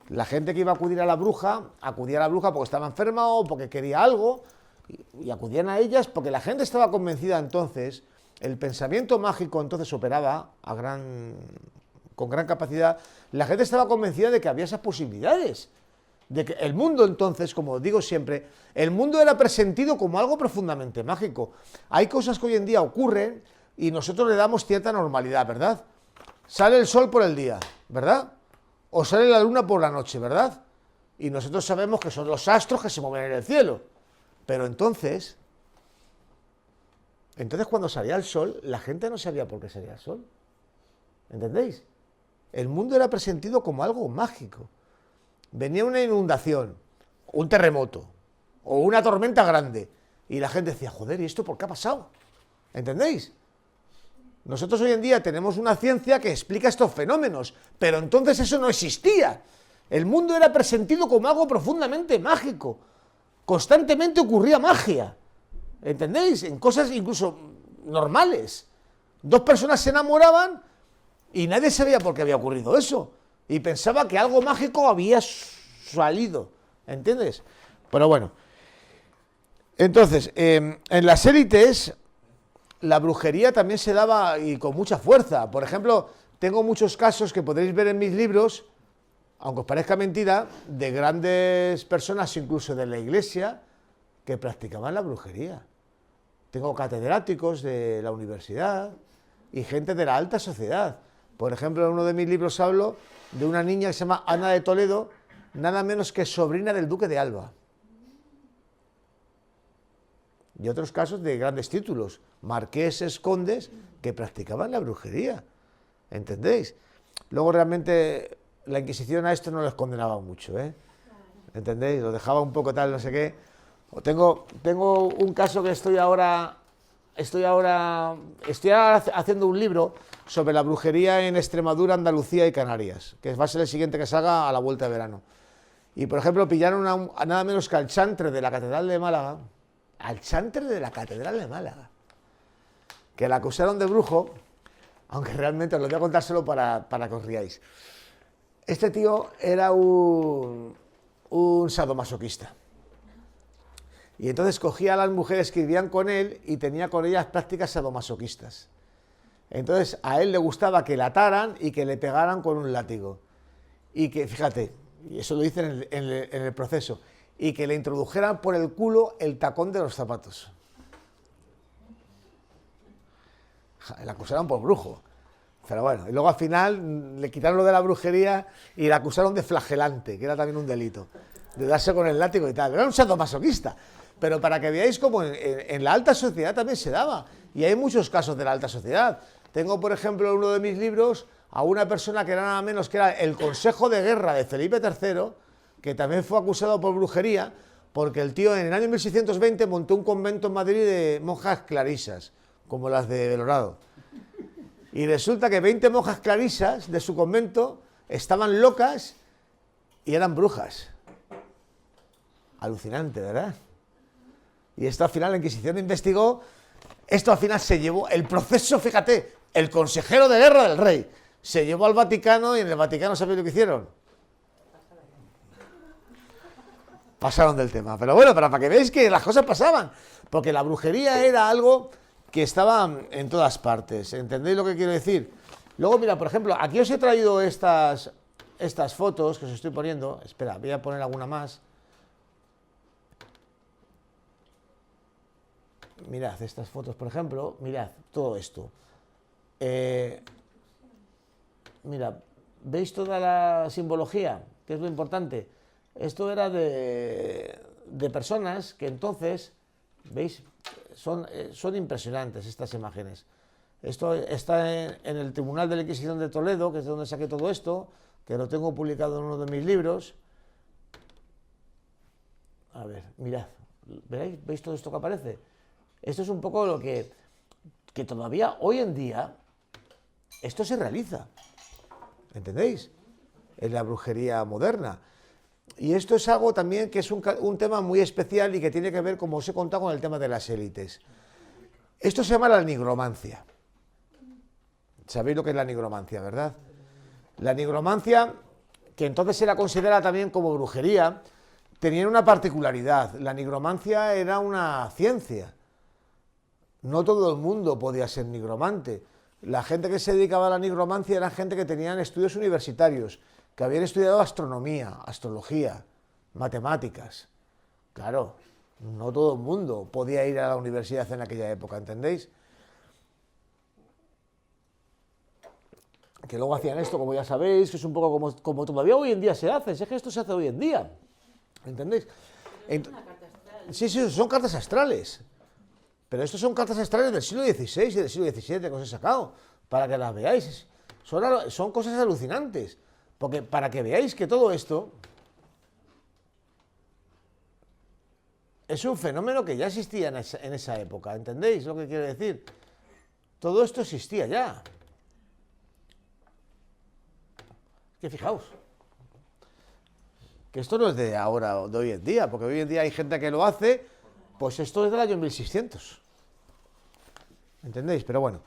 La gente que iba a acudir a la bruja, acudía a la bruja porque estaba enferma o porque quería algo, y acudían a ellas porque la gente estaba convencida entonces, el pensamiento mágico entonces operaba con gran capacidad, la gente estaba convencida de que había esas posibilidades. De que el mundo entonces, como digo siempre, el mundo era presentido como algo profundamente mágico. Hay cosas que hoy en día ocurren y nosotros le damos cierta normalidad, ¿verdad? Sale el sol por el día, ¿verdad? O sale la luna por la noche, ¿verdad? Y nosotros sabemos que son los astros que se mueven en el cielo. Pero entonces cuando salía el sol, la gente no sabía por qué salía el sol. ¿Entendéis? El mundo era presentido como algo mágico. Venía una inundación, un terremoto o una tormenta grande y la gente decía, joder, ¿y esto por qué ha pasado? ¿Entendéis? Nosotros hoy en día tenemos una ciencia que explica estos fenómenos, pero entonces eso no existía. El mundo era presentido como algo profundamente mágico. Constantemente ocurría magia. ¿Entendéis? En cosas incluso normales. Dos personas se enamoraban y nadie sabía por qué había ocurrido eso. Y pensaba que algo mágico había salido, ¿entiendes? Pero bueno, entonces, en las élites, la brujería también se daba y con mucha fuerza. Por ejemplo, tengo muchos casos que podréis ver en mis libros, aunque os parezca mentira, de grandes personas, incluso de la iglesia, que practicaban la brujería. Tengo catedráticos de la universidad y gente de la alta sociedad. Por ejemplo, en uno de mis libros hablo de una niña que se llama Ana de Toledo, nada menos que sobrina del duque de Alba. Y otros casos de grandes títulos, marqueses, condes, que practicaban la brujería. ¿Entendéis? Luego realmente la Inquisición a esto no les condenaba mucho, ¿eh? ¿Entendéis? Lo dejaba un poco tal, no sé qué. Tengo un caso que estoy ahora estoy ahora haciendo un libro sobre la brujería en Extremadura, Andalucía y Canarias, que va a ser el siguiente que salga a la vuelta de verano. Y, por ejemplo, pillaron a nada menos que al chantre de la Catedral de Málaga, que la acusaron de brujo, aunque realmente os lo voy a contar solo para que os riáis. Este tío era un sadomasoquista. Y entonces cogía a las mujeres que vivían con él y tenía con ellas prácticas sadomasoquistas. Entonces a él le gustaba que la ataran y que le pegaran con un látigo. Y que, fíjate, y eso lo dicen en el proceso, y que le introdujeran por el culo el tacón de los zapatos. Le acusaron por brujo. Pero bueno, y luego al final le quitaron lo de la brujería y le acusaron de flagelante, que era también un delito, de darse con el látigo y tal. Era un sadomasoquista. Pero para que veáis cómo en la alta sociedad también se daba. Y hay muchos casos de la alta sociedad. Tengo, por ejemplo, en uno de mis libros a una persona que era nada menos que era el consejo de guerra de Felipe III, que también fue acusado por brujería, porque el tío en el año 1620 montó un convento en Madrid de monjas clarisas, como las de Belorado. Y resulta que 20 monjas clarisas de su convento estaban locas y eran brujas. Alucinante, ¿verdad? Y esto al final la Inquisición investigó, esto al final se llevó, el proceso, fíjate, el consejero de guerra del rey, se llevó al Vaticano y en el Vaticano, ¿sabéis lo que hicieron? Pasaron del tema, pero bueno, para que veáis que las cosas pasaban, porque la brujería era algo que estaba en todas partes, ¿entendéis lo que quiero decir? Luego, mira, por ejemplo, aquí os he traído estas fotos que os estoy poniendo, espera, voy a poner alguna más. Mirad estas fotos, por ejemplo, mirad todo esto. Mirad, ¿veis toda la simbología? Que es lo importante. Esto era de personas que entonces, ¿veis? Son impresionantes estas imágenes. Esto está en el Tribunal de la Inquisición de Toledo, que es de donde saqué todo esto, que lo tengo publicado en uno de mis libros. A ver, mirad, ¿veis todo esto que aparece? Esto es un poco lo que todavía hoy en día esto se realiza, ¿entendéis? En la brujería moderna. Y esto es algo también que es un tema muy especial y que tiene que ver, como os he contado, con el tema de las élites. Esto se llama la nigromancia. ¿Sabéis lo que es la nigromancia, verdad? La nigromancia, que entonces era considerada también como brujería, tenía una particularidad. La nigromancia era una ciencia. No todo el mundo podía ser nigromante. La gente que se dedicaba a la nigromancia era gente que tenían estudios universitarios, que habían estudiado astronomía, astrología, matemáticas. Claro, no todo el mundo podía ir a la universidad en aquella época, ¿entendéis? Que luego hacían esto, como ya sabéis, que es un poco como todavía hoy en día se hace, es que esto se hace hoy en día, ¿entendéis? Sí, son cartas astrales. Pero estos son cartas astrales del siglo XVI y del siglo XVII que os he sacado, para que las veáis. Son cosas alucinantes, porque para que veáis que todo esto es un fenómeno que ya existía en esa época, ¿entendéis lo que quiero decir? Todo esto existía ya. Que fijaos, que esto no es de ahora, de hoy en día, porque hoy en día hay gente que lo hace, pues esto es del año 1600. ¿Entendéis? Pero bueno,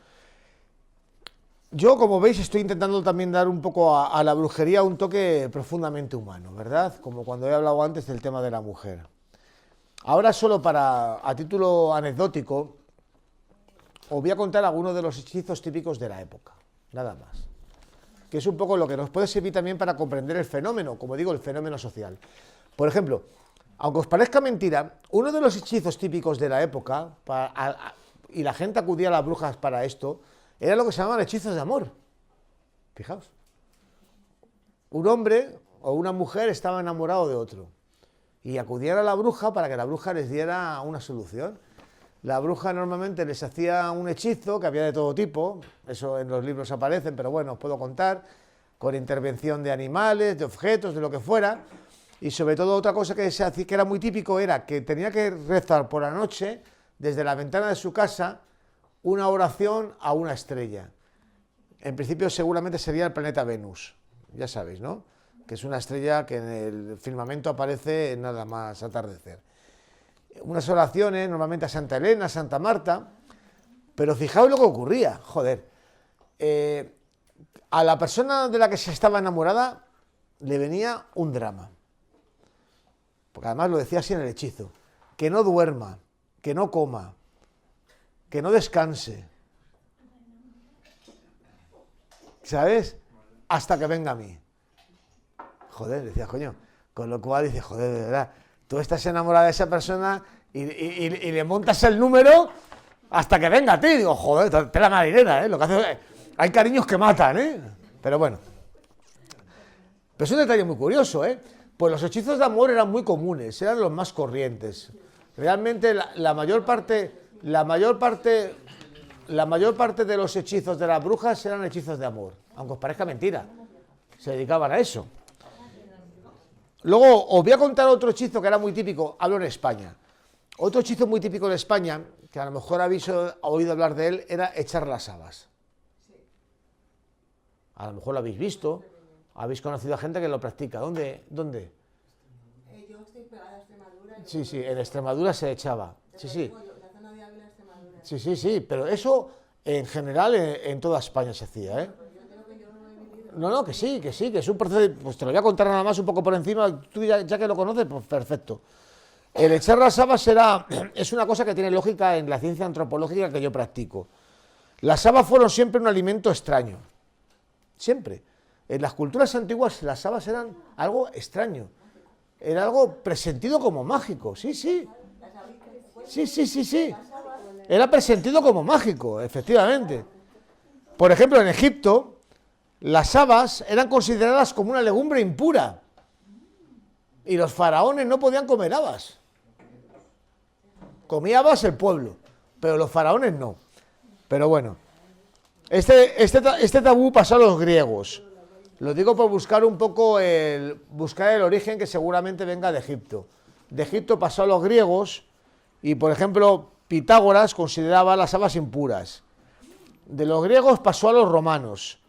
yo, como veis, estoy intentando también dar un poco a la brujería un toque profundamente humano, ¿verdad? Como cuando he hablado antes del tema de la mujer. Ahora, solo a título anecdótico, os voy a contar algunos de los hechizos típicos de la época, nada más. Que es un poco lo que nos puede servir también para comprender el fenómeno, como digo, el fenómeno social. Por ejemplo, aunque os parezca mentira, uno de los hechizos típicos de la época, y la gente acudía a las brujas para esto, era lo que se llamaban hechizos de amor. Fijaos. Un hombre o una mujer estaba enamorado de otro y acudían a la bruja para que la bruja les diera una solución. La bruja normalmente les hacía un hechizo, que había de todo tipo, eso en los libros aparecen, pero bueno, os puedo contar, con intervención de animales, de objetos, de lo que fuera. Y sobre todo otra cosa que se hacía, que era muy típico, era que tenía que rezar por la noche desde la ventana de su casa una oración a una estrella. En principio seguramente sería el planeta Venus, ya sabéis, ¿no? Que es una estrella que en el firmamento aparece nada más atardecer. Unas oraciones normalmente a Santa Elena, a Santa Marta, pero fijaos lo que ocurría, joder. A la persona de la que se estaba enamorada le venía un drama. Porque además lo decía así en el hechizo. Que no duerma, que no coma, que no descanse. ¿Sabes? Hasta que venga a mí. Joder, decía, coño. Con lo cual dice, joder, de verdad, tú estás enamorada de esa persona y le montas el número hasta que venga a ti. Digo, joder, tela marinera, ¿eh? Lo que hace, hay cariños que matan, ¿eh? Pero bueno. Pero es un detalle muy curioso, ¿eh? Pues los hechizos de amor eran muy comunes, eran los más corrientes. Realmente la mayor parte de los hechizos de las brujas eran hechizos de amor, aunque os parezca mentira. Se dedicaban a eso. Luego os voy a contar otro hechizo que era muy típico, hablo en España. Otro hechizo muy típico de España, que a lo mejor habéis oído hablar de él, era echar las habas. A lo mejor lo habéis visto, habéis conocido a gente que lo practica. ¿Dónde? Yo estoy pegada a Extremadura. Sí, en Extremadura se echaba. Sí. La zona de Ávila, Extremadura. Sí, pero eso en general en toda España se hacía, ¿eh? No, que sí, que es un proceso, pues te lo voy a contar nada más un poco por encima, tú ya que lo conoces, pues perfecto. El echar las habas es una cosa que tiene lógica en la ciencia antropológica que yo practico. Las habas fueron siempre un alimento extraño, siempre. En las culturas antiguas las habas eran algo extraño, era algo presentido como mágico, sí. Era presentido como mágico, efectivamente. Por ejemplo, en Egipto, las habas eran consideradas como una legumbre impura y los faraones no podían comer habas. Comía habas el pueblo, pero los faraones no. Pero bueno, este tabú pasó a los griegos. Lo digo por buscar un poco el origen, que seguramente venga de Egipto. De Egipto pasó a los griegos y, por ejemplo, Pitágoras consideraba las habas impuras. De los griegos pasó a los romanos,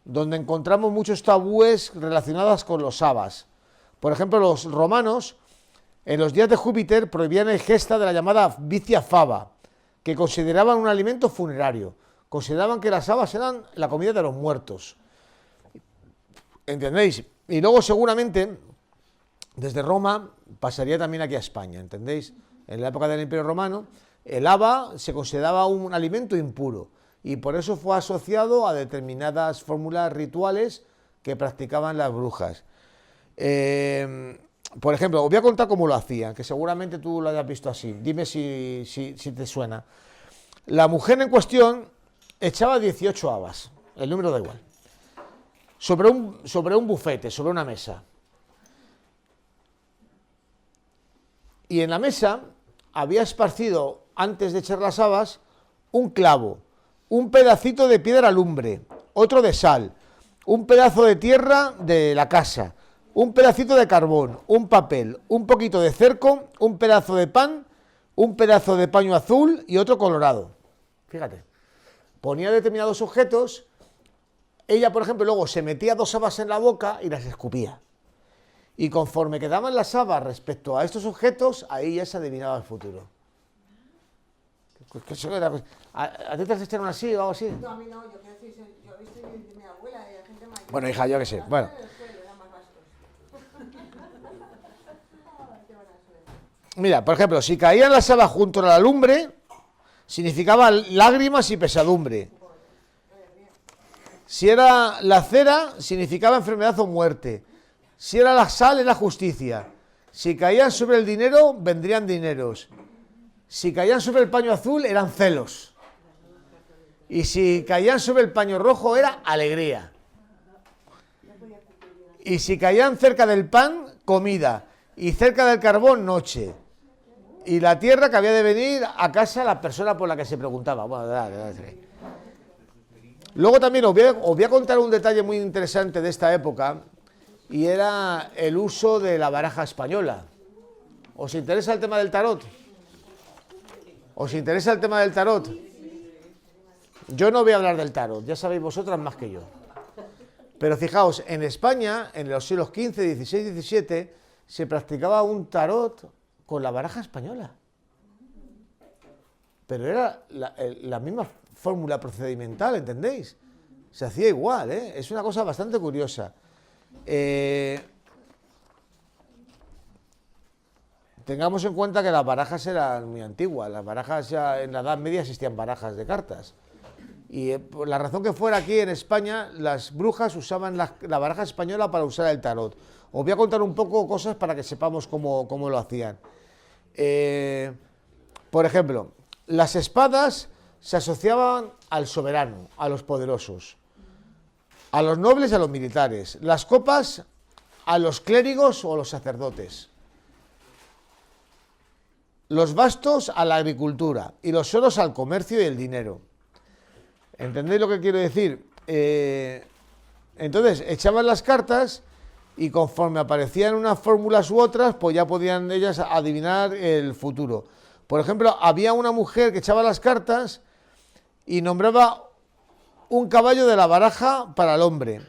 donde encontramos muchos tabúes relacionados con los habas. Por ejemplo, los romanos, en los días de Júpiter, prohibían la ingesta de la llamada vicia fava, que consideraban un alimento funerario. Consideraban que las habas eran la comida de los muertos. ¿Entendéis? Y luego seguramente, desde Roma, pasaría también aquí a España, ¿entendéis? En la época del Imperio Romano, el haba se consideraba un alimento impuro y por eso fue asociado a determinadas fórmulas rituales que practicaban las brujas. Por ejemplo, os voy a contar cómo lo hacían, que seguramente tú lo hayas visto así. Dime si te suena. La mujer en cuestión echaba 18 habas, el número da igual, sobre un bufete, sobre una mesa. Y en la mesa había esparcido, antes de echar las habas, un clavo, un pedacito de piedra lumbre, otro de sal, un pedazo de tierra de la casa, un pedacito de carbón, un papel, un poquito de cerco, un pedazo de pan, un pedazo de paño azul y otro colorado. Fíjate, ponía determinados objetos, ella, por ejemplo, luego se metía 2 habas en la boca y las escupía. Y conforme quedaban las habas respecto a estos objetos, ahí ya se adivinaba el futuro. ¿A ti te echaron así o algo así? No, a mí no, yo quiero decir, yo he visto de mi abuela, de gente mayor. Bueno, hija, yo qué sé. Bueno. Mira, por ejemplo, si caían las habas junto a la lumbre, significaba lágrimas y pesadumbre. Si era la cera, significaba enfermedad o muerte. Si era la sal, era justicia. Si caían sobre el dinero, vendrían dineros. Si caían sobre el paño azul, eran celos. Y si caían sobre el paño rojo, era alegría. Y si caían cerca del pan, comida. Y cerca del carbón, noche. Y la tierra que había de venir a casa la persona por la que se preguntaba. Bueno, dale. Luego también os voy a contar un detalle muy interesante de esta época, y era el uso de la baraja española. ¿Os interesa el tema del tarot? ¿Os interesa el tema del tarot? Yo no voy a hablar del tarot, ya sabéis vosotras más que yo. Pero fijaos, en España, en los siglos XV, XVI, XVII, se practicaba un tarot con la baraja española. Pero era la misma fórmula procedimental, ¿entendéis? Se hacía igual, ¿eh? Es una cosa bastante curiosa. Tengamos en cuenta que las barajas eran muy antiguas. Las barajas, ya en la Edad Media existían barajas de cartas. Y por la razón que fuera, aquí en España, las brujas usaban la baraja española para usar el tarot. Os voy a contar un poco cosas para que sepamos cómo lo hacían. Por ejemplo, las espadas se asociaban al soberano, a los poderosos, a los nobles y a los militares. Las copas a los clérigos o a los sacerdotes. Los bastos a la agricultura y los oros al comercio y el dinero. ¿Entendéis lo que quiero decir? Entonces, echaban las cartas y conforme aparecían unas fórmulas u otras, pues ya podían ellas adivinar el futuro. Por ejemplo, había una mujer que echaba las cartas y nombraba un caballo de la baraja para el hombre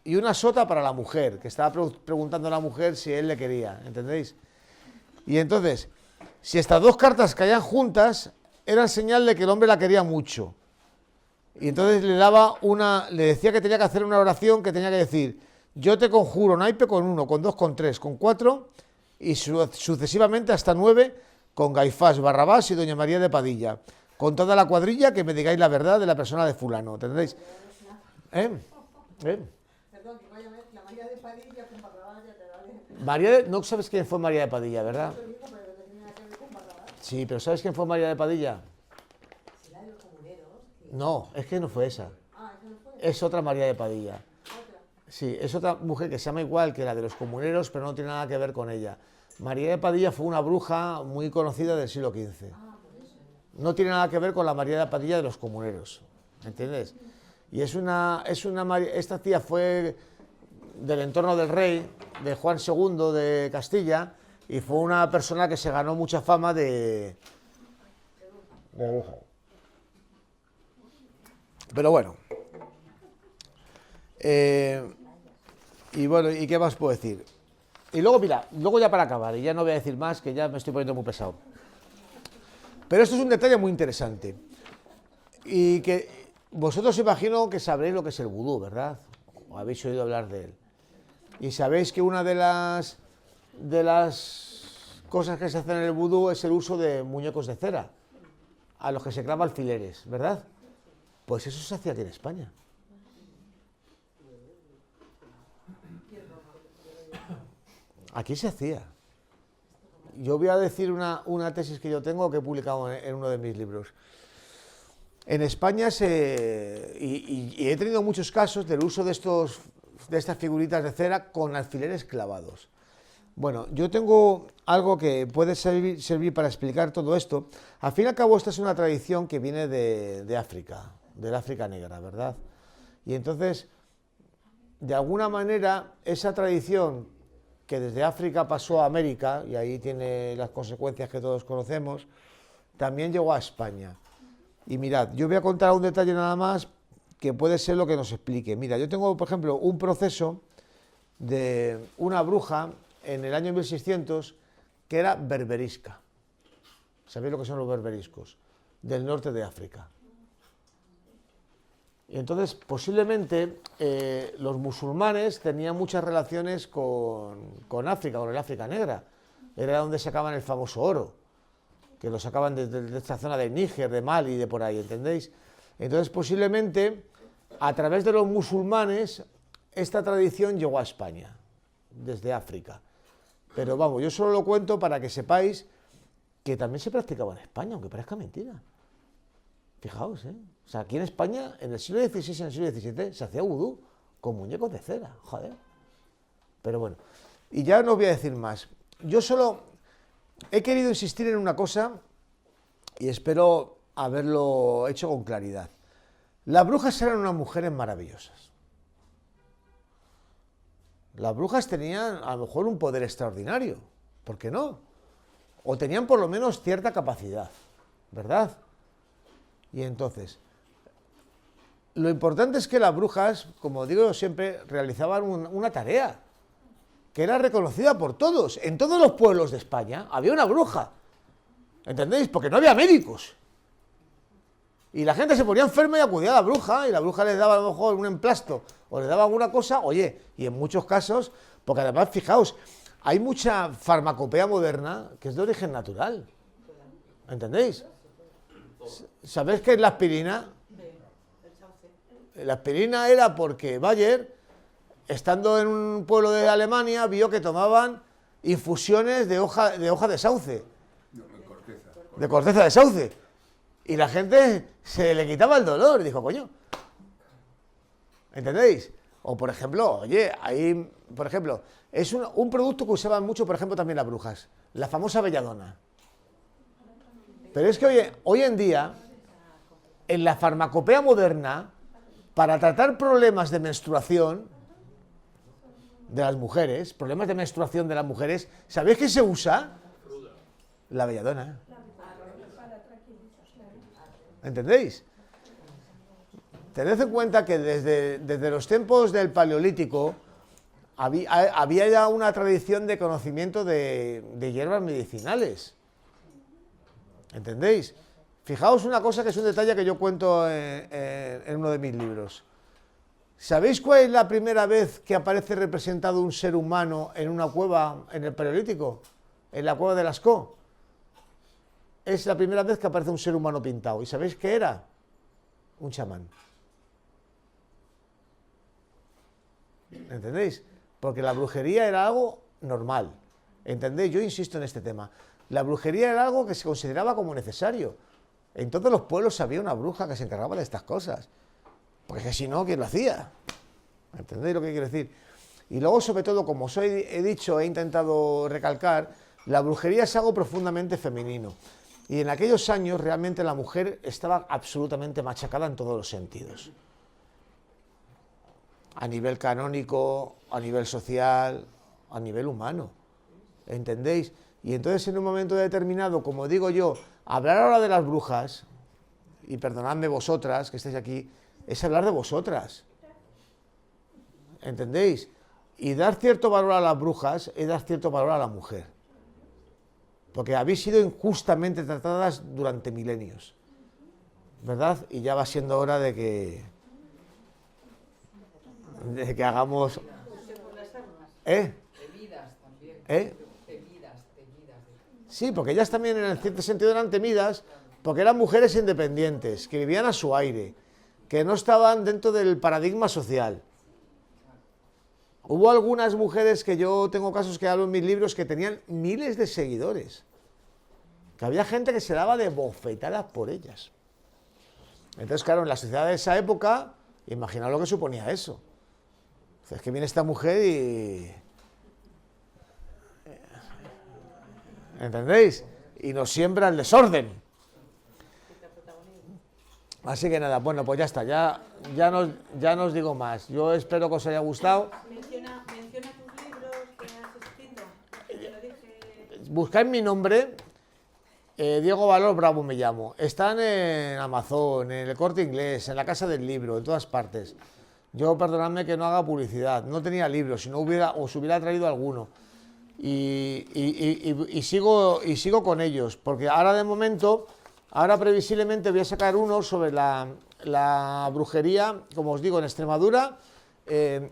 y una sota para la mujer, que estaba preguntando a la mujer si él le quería, ¿entendéis? Y entonces, si estas dos cartas caían juntas, eran señal de que el hombre la quería mucho. Y entonces le decía que tenía que hacer una oración que tenía que decir: yo te conjuro naipe con 1, con 2, con 3, con 4 y sucesivamente hasta 9 con Gaifás, Barrabás y Doña María de Padilla. Con toda la cuadrilla que me digáis la verdad de la persona de fulano, ¿entendéis? Perdón, que vaya a ver, la María de Padilla con Barrabás ya te vale. No sabes quién fue María de Padilla, ¿verdad? Lo mismo, pero no tiene nada que ver con Barrabás. Sí, pero ¿sabes quién fue María de Padilla? Sí, la de los comuneros. No, es que no fue esa. Ah, ¿esa no fue? Es otra María de Padilla. Otra. Sí, es otra mujer que se llama igual que la de los comuneros, pero no tiene nada que ver con ella. María de Padilla fue una bruja muy conocida del siglo XV. No tiene nada que ver con la María de Padilla de los comuneros, ¿entiendes? Y esta tía fue del entorno del rey, de Juan II de Castilla, y fue una persona que se ganó mucha fama de bruja. Pero bueno. Y bueno, ¿y qué más puedo decir? Y luego, mira, luego ya para acabar, y ya no voy a decir más, que ya me estoy poniendo muy pesado. Pero esto es un detalle muy interesante. Y que vosotros imagino que sabréis lo que es el vudú, ¿verdad? O habéis oído hablar de él. Y sabéis que una de las cosas que se hacen en el vudú es el uso de muñecos de cera, a los que se clava alfileres, ¿verdad? Pues eso se hacía aquí en España. Aquí se hacía. Yo voy a decir una tesis que yo tengo, que he publicado en uno de mis libros. En España y he tenido muchos casos del uso de estas figuritas de cera con alfileres clavados. Bueno, yo tengo algo que puede servir para explicar todo esto. Al fin y al cabo, esta es una tradición que viene de África, del África negra, ¿verdad? Y entonces, de alguna manera, esa tradición que desde África pasó a América, y ahí tiene las consecuencias que todos conocemos, también llegó a España. Y mirad, yo voy a contar un detalle nada más que puede ser lo que nos explique. Mira, yo tengo, por ejemplo, un proceso de una bruja en el año 1600 que era berberisca. ¿Sabéis lo que son los berberiscos? Del norte de África. Y entonces, posiblemente, los musulmanes tenían muchas relaciones con África, con el África negra. Era donde sacaban el famoso oro, que lo sacaban de esta zona de Níger, de Mali, de por ahí, ¿entendéis? Entonces, posiblemente, a través de los musulmanes, esta tradición llegó a España, desde África. Pero vamos, yo solo lo cuento para que sepáis que también se practicaba en España, aunque parezca mentira. Fijaos, ¿eh? O sea, aquí en España, en el siglo XVI y en el siglo XVII, se hacía vudú con muñecos de cera, joder. Pero bueno, y ya no os voy a decir más. Yo solo he querido insistir en una cosa y espero haberlo hecho con claridad. Las brujas eran unas mujeres maravillosas. Las brujas tenían a lo mejor un poder extraordinario, ¿por qué no? O tenían por lo menos cierta capacidad, ¿verdad? Y entonces, lo importante es que las brujas, como digo yo siempre, realizaban una tarea que era reconocida por todos. En todos los pueblos de España había una bruja. ¿Entendéis? Porque no había médicos. Y la gente se ponía enferma y acudía a la bruja, y la bruja les daba a lo mejor un emplasto o les daba alguna cosa, oye, y en muchos casos, porque además, fijaos, hay mucha farmacopea moderna que es de origen natural. ¿Entendéis? ¿Sabéis qué es la aspirina? La aspirina era porque Bayer, estando en un pueblo de Alemania, vio que tomaban infusiones de hoja de sauce. De corteza de sauce. Y la gente se le quitaba el dolor y dijo, coño. ¿Entendéis? O por ejemplo, oye, ahí, por ejemplo, es un producto que usaban mucho, por ejemplo, también las brujas. La famosa belladona. Pero es que hoy en día, en la farmacopea moderna, para tratar problemas de menstruación de las mujeres, ¿sabéis qué se usa? La belladona. ¿Entendéis? Tened en cuenta que desde los tiempos del Paleolítico había ya una tradición de conocimiento de hierbas medicinales. ¿Entendéis? Fijaos una cosa que es un detalle que yo cuento en uno de mis libros. ¿Sabéis cuál es la primera vez que aparece representado un ser humano en una cueva en el Paleolítico? En la cueva de Lascaux. Es la primera vez que aparece un ser humano pintado. ¿Y sabéis qué era? Un chamán. ¿Entendéis? Porque la brujería era algo normal. ¿Entendéis? Yo insisto en este tema. La brujería era algo que se consideraba como necesario. En todos los pueblos había una bruja que se encargaba de estas cosas. Porque si no, ¿quién lo hacía? ¿Entendéis lo que quiero decir? Y luego, sobre todo, como os he dicho, he intentado recalcar, la brujería es algo profundamente femenino. Y en aquellos años realmente la mujer estaba absolutamente machacada en todos los sentidos. A nivel canónico, a nivel social, a nivel humano. ¿Entendéis? Y entonces en un momento determinado, como digo yo, hablar ahora de las brujas, y perdonadme vosotras que estáis aquí, es hablar de vosotras. ¿Entendéis? Y dar cierto valor a las brujas es dar cierto valor a la mujer. Porque habéis sido injustamente tratadas durante milenios. ¿Verdad? Y ya va siendo hora de que hagamos... ¿Eh? ¿Eh? Sí, porque ellas también en cierto sentido eran temidas, porque eran mujeres independientes, que vivían a su aire, que no estaban dentro del paradigma social. Hubo algunas mujeres que yo tengo casos que hablo en mis libros que tenían miles de seguidores, que había gente que se daba de bofetadas por ellas. Entonces, claro, en la sociedad de esa época, imaginaos lo que suponía eso. Es que viene esta mujer y... ¿entendéis? Y nos siembra el desorden. Así que nada, bueno, pues ya está, ya no os digo más. Yo espero que os haya gustado. Menciona tus libros que has escrito. Te lo dije. Buscad mi nombre, Diego Valor Bravo me llamo. Están en Amazon, en el Corte Inglés, en la Casa del Libro, en todas partes. Yo, perdonadme que no haga publicidad, no tenía libros, si no os hubiera traído alguno. Y sigo con ellos, porque ahora de momento, ahora previsiblemente voy a sacar uno sobre la brujería, como os digo, en Extremadura,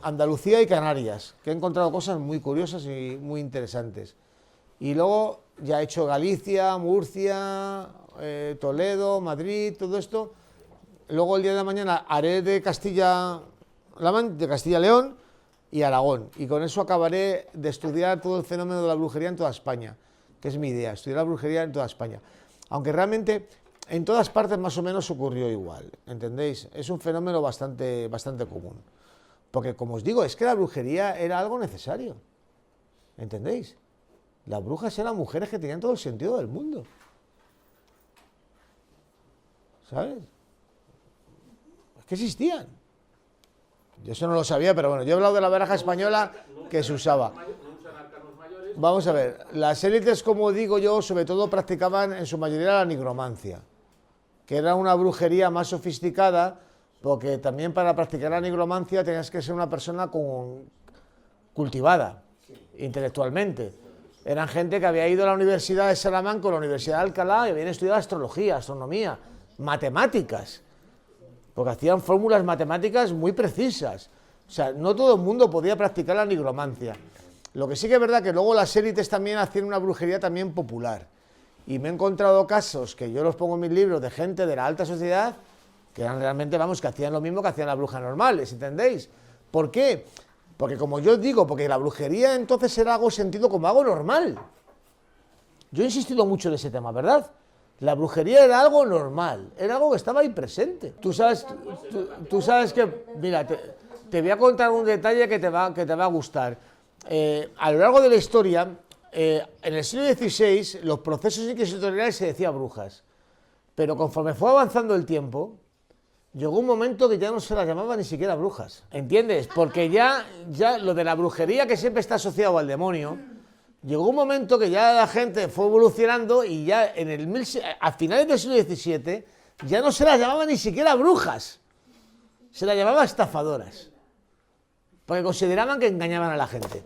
Andalucía y Canarias, que he encontrado cosas muy curiosas y muy interesantes. Y luego ya he hecho Galicia, Murcia, Toledo, Madrid, todo esto. Luego el día de mañana haré de Castilla León y Aragón, y con eso acabaré de estudiar todo el fenómeno de la brujería en toda España, que es mi idea, estudiar la brujería en toda España, aunque realmente en todas partes más o menos ocurrió igual, ¿entendéis? Es un fenómeno bastante común, porque como os digo, es que la brujería era algo necesario, ¿entendéis? Las brujas eran mujeres que tenían todo el sentido del mundo, ¿sabes? Es que existían. Yo eso no lo sabía, pero bueno, yo he hablado de la baraja española que se usaba. Vamos a ver, las élites, como digo yo, sobre todo practicaban en su mayoría la nigromancia, que era una brujería más sofisticada, porque también para practicar la nigromancia tenías que ser una persona cultivada intelectualmente. Eran gente que había ido a la Universidad de Salamanca o la Universidad de Alcalá y habían estudiado astrología, astronomía, matemáticas, porque hacían fórmulas matemáticas muy precisas. O sea, no todo el mundo podía practicar la nigromancia. Lo que sí que es verdad que luego las élites también hacían una brujería también popular. Y me he encontrado casos, que yo los pongo en mis libros, de gente de la alta sociedad, que eran realmente, vamos, que hacían lo mismo que hacían las brujas normales, ¿entendéis? ¿Por qué? Porque como yo digo, porque la brujería entonces era algo sentido como algo normal. Yo he insistido mucho en ese tema, ¿verdad? La brujería era algo normal, era algo que estaba ahí presente. Tú sabes que, mira, te voy a contar un detalle que te va a gustar. A lo largo de la historia, en el siglo XVI, los procesos inquisitoriales se decía brujas, pero conforme fue avanzando el tiempo, llegó un momento que ya no se las llamaba ni siquiera brujas, ¿entiendes? Porque ya lo de la brujería, que siempre está asociado al demonio, llegó un momento que ya la gente fue evolucionando y ya a finales del siglo XVII ya no se las llamaba ni siquiera brujas, se las llamaba estafadoras, porque consideraban que engañaban a la gente.